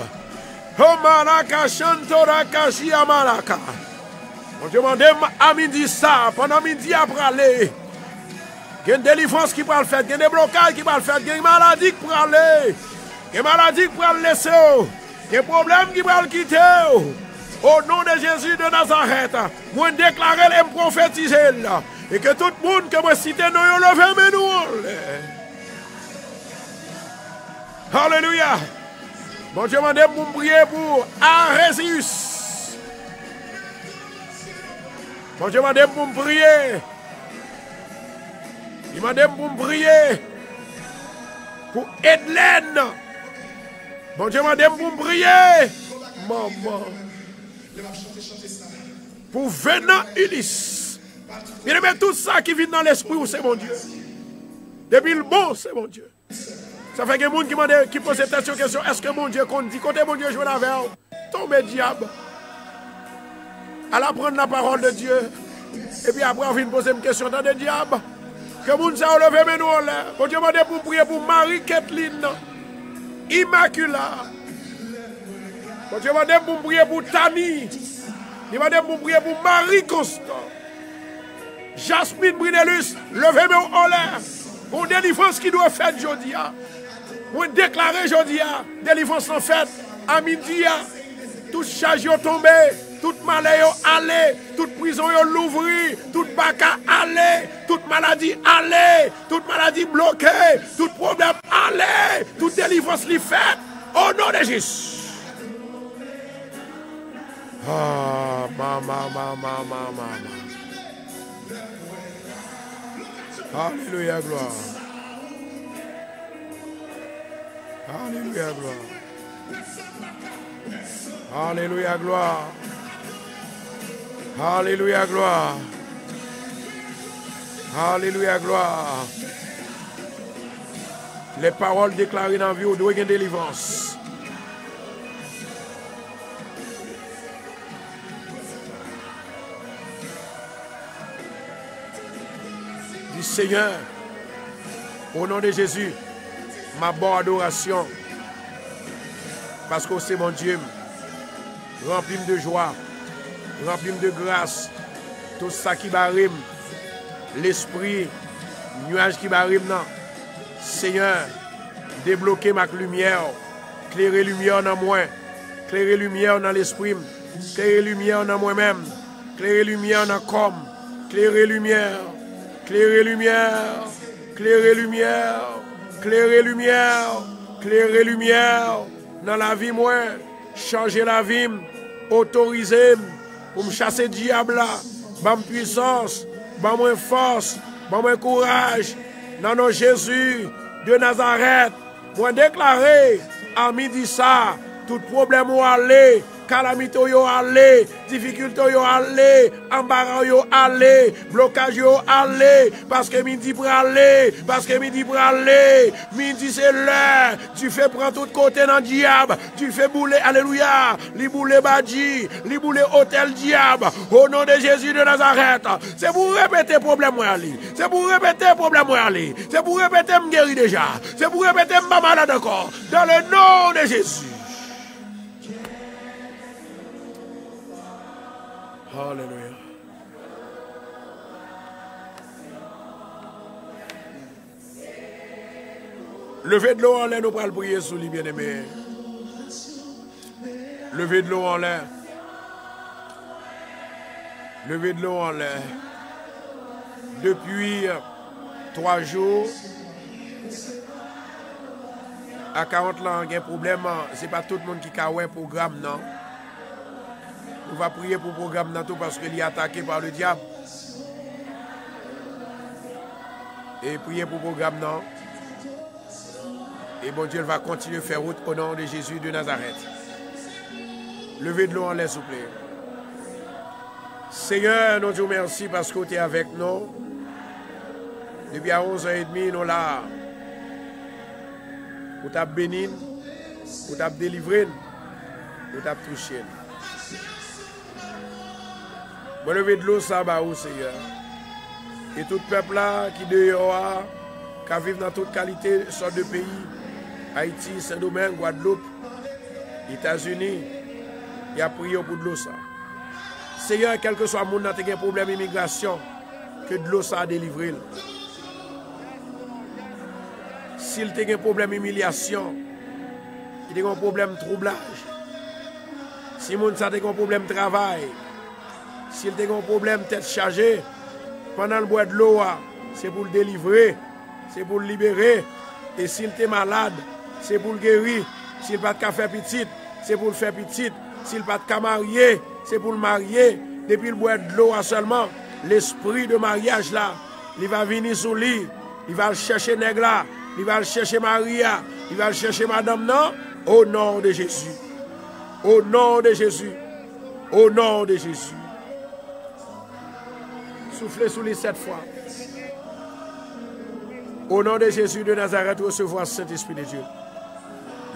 Speaker 2: Oh Maraka Shanto Rakashia Maraka. Mon Dieu m'a demandé à midi ça, pendant midi après aller. Il y a une délivrance qui peut le faire, il y a des blocages qui peut le faire, il y a une maladie qui peut aller. Il y a une maladie qui peut le laisser. Il y a un problème qui va le quitter. Au nom de Jésus de Nazareth, moi déclarer et prophétiser et que tout le monde que moi cité nous levé mais nous. Alléluia. Bon Dieu m'a demandé pour prier pour Arésius. Bon Dieu m'a demandé pour prier. Il m'a demandé pour prier pour Edlène. Bon Dieu m'a demandé pour prier. Maman. Pour Venant Ulysse. Bien aimé, tout ça qui vit dans l'esprit, c'est mon Dieu. Depuis le bon, c'est mon Dieu. Ça fait que les gens qui posent cette question, est-ce que mon Dieu compte dit, côté mon Dieu joue la veille, tombe diable. Elle apprendre la parole de Dieu. Et puis après, on vient poser une question dans le diable. Que moun sa levé mais nous en l'air. Bon Dieu m'a dit pour prier pour Marie-Kathleen. Immaculata. Bon Dieu m'a dit pour prier pour Tani. Il m'a dit pour prier pour Marie-Constant. Jasmine Brinelus, levez-moi en l'air. Pour délivrance qui doit faire aujourd'hui. Pour déclarer aujourd'hui. Délivrance en fait. À midi. Toute charge est tombée. Toute maladie allée, toute prison l'ouvrir, toute baka allée, toute maladie allée, toute maladie bloquée, tout problème allée, toute délivrance li faite au nom de Jésus. Ah, maman. Alléluia, gloire. Alléluia, gloire. Alléluia, gloire. Alléluia, gloire. Alléluia, gloire. Les paroles déclarées dans la vie, doivent gagner délivrance. Dis Seigneur, au nom de Jésus, ma bonne adoration, parce que c'est mon Dieu, rempli de joie. Rempli de grâce, tout ça qui barime, l'esprit, nuage qui barime, non. Seigneur, débloquez ma lumière, clairez lumière dans moi, clairez lumière dans l'esprit, clairez lumière dans moi-même, clairez lumière dans le corps, clairez lumière, clairez lumière, clairez lumière, clairez lumière, clairez lumière dans la vie, moi, changer la vie, autoriser. Pour me chasser le diable là, ban puissance, ban moins force, ban moins courage. Dans nos Jésus de Nazareth, moi déclarer à midi ça, tout problème ou aller, calamité yo aller, difficulté yo aller, embarras yo aller, blocage yo aller, parce que midi pour aller, midi c'est l'heure, tu fais prendre tout côté dans le diable, tu fais bouler, alléluia, li bouler badji, li bouler hôtel diable, au nom de Jésus de Nazareth, c'est pour répéter problème moi aller, c'est pour répéter problème moi aller, c'est pour répéter me guérir déjà, c'est pour répéter me malade encore, dans le nom de Jésus. Alléluia. Levez de l'eau en l'air, nous allons prier sous lui, bien-aimé. Levez de l'eau en l'air. Levez de l'eau en l'air. Depuis 3 jours, à 40 ans, il y a un problème. Ce n'est pas tout le monde qui a un programme, non. On va prier pour le programme tout parce qu'il est attaqué par le diable. Et prier pour le programme non. Et bon Dieu va continuer à faire route au nom de Jésus de Nazareth. Levez de l'eau en l'air, s'il vous plaît. Seigneur, nous te remercions parce que tu es avec nous. Depuis à 11h30, nous là. Pour t'as béni, pour t'as délivré, pour t'as touché. Bon, lever de l'eau, ça va où, Seigneur. Et tout peuple là qui dehors, qui vit dans toute qualité, sorte de pays, Haïti, Saint-Domingue, Guadeloupe, États-Unis, il a prié pour de l'eau, ça. Seigneur, quel que soit le monde qui a un problème d'immigration, que de l'eau, ça a délivré. S'il a un problème d'humiliation, il a un problème de troublage. Si moun sa te un problème de travail, s'il te un problème tête chargée, pendant le bois de l'eau, c'est pour le délivrer, c'est pour le libérer. Et s'il est malade, c'est pour le guérir. S'il n'a pas de faire petite, c'est pour le faire petite. S'il n'a pas de marier, c'est pour le marier. Depuis le bois de l'eau seulement, l'esprit de mariage là, il va venir sur lui, il va chercher nègre là, il va chercher Maria, il va chercher madame non, au nom de Jésus. Au nom de Jésus. Au nom de Jésus. Soufflez sous les 7 fois. Au nom de Jésus de Nazareth, recevoir Saint-Esprit de Dieu.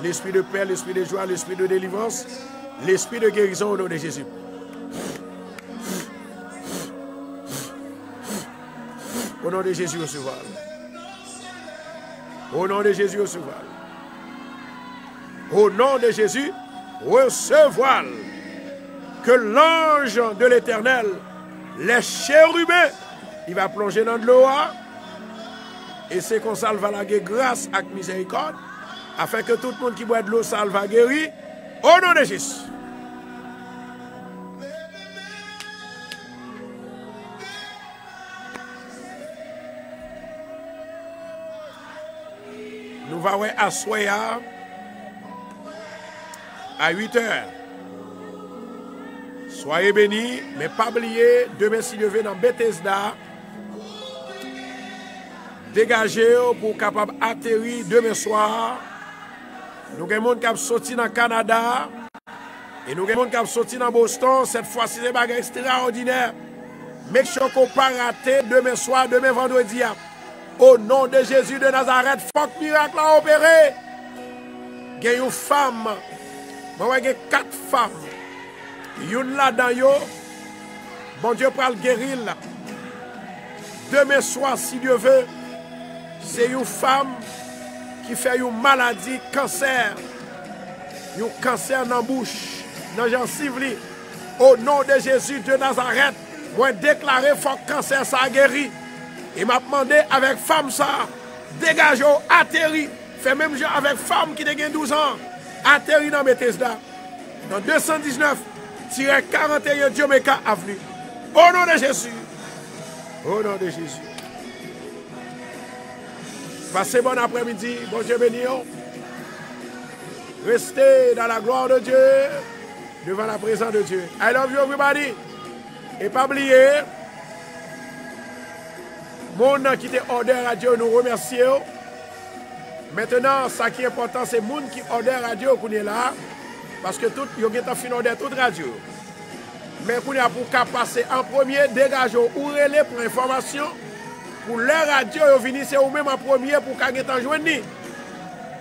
Speaker 2: L'esprit de paix, l'esprit de joie, l'esprit de délivrance, l'esprit de guérison au nom de Jésus. Au nom de Jésus, recevoir. Au nom de Jésus, recevoir. Au nom de Jésus, recevoir. Que l'ange de l'Éternel, les chérubins, il va plonger dans de l'eau. Et c'est qu'on ça va la grâce avec miséricorde, afin que tout le monde qui boit de l'eau, ça va guérir. Au nom de Jésus. Nous allons asseoir à 8 heures. Soyez bénis, mais pas oublier, demain si Dieu veut dans Bethesda, dégagez pour capable atterrir demain soir. Nous avons des gens qui sont sortis dans le Canada et nous avons des gens qui sont sortis dans Boston. Cette fois-ci, c'est des extraordinaire. Make sure qu'on ne pas rater demain soir, demain vendredi. Au nom de Jésus de Nazareth, faut que miracle a opéré. Il y a une femme, il y a 4 femmes. Une là-dedans, bon Dieu pour le guérir. Demain soir, si Dieu veut, c'est une femme qui fait une maladie, cancer. Un cancer dans la bouche, dans la gencive. Au nom de Jésus de Nazareth, moi déclarer faut que le cancer ça guéri. Et m'a demandé avec femme ça, dégage, atterri. Fait même genre avec femme qui a 12 ans, atterri dans Bethesda. Dans 219-41 Jamaica Avenue. Au nom de Jésus. Au nom de Jésus. Passez bon après-midi. Bon Dieu béni. Restez dans la gloire de Dieu, devant la présence de Dieu. I love you everybody. Et pas oublier, mon qui était order radio, nous remercions. Maintenant, ce qui est important, c'est les gens qui order radio qu'on est là. Parce que tout, ils ont fini order toute radio. Mais qu'on a pour passer en premier, dégage ou relais pour information. Pour leur radio, ils viennent c'est eux-mêmes en premier pour qu'ils aient joindre.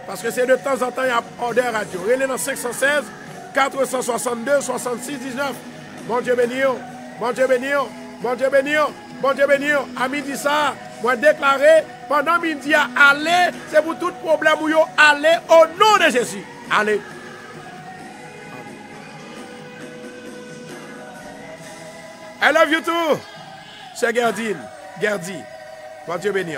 Speaker 2: Parce que c'est de temps en temps, il y a order radio. Relais dans 516 462 66 19. Bon Dieu béni. Bon Dieu béni. Bon Dieu béni. Bon Dieu béni. À midi ça, moi déclaré, pendant midi, allez, c'est pour tout problème où vous allez au nom de Jésus. Allez. I love you too. C'est Gerdine. Bon Dieu béni.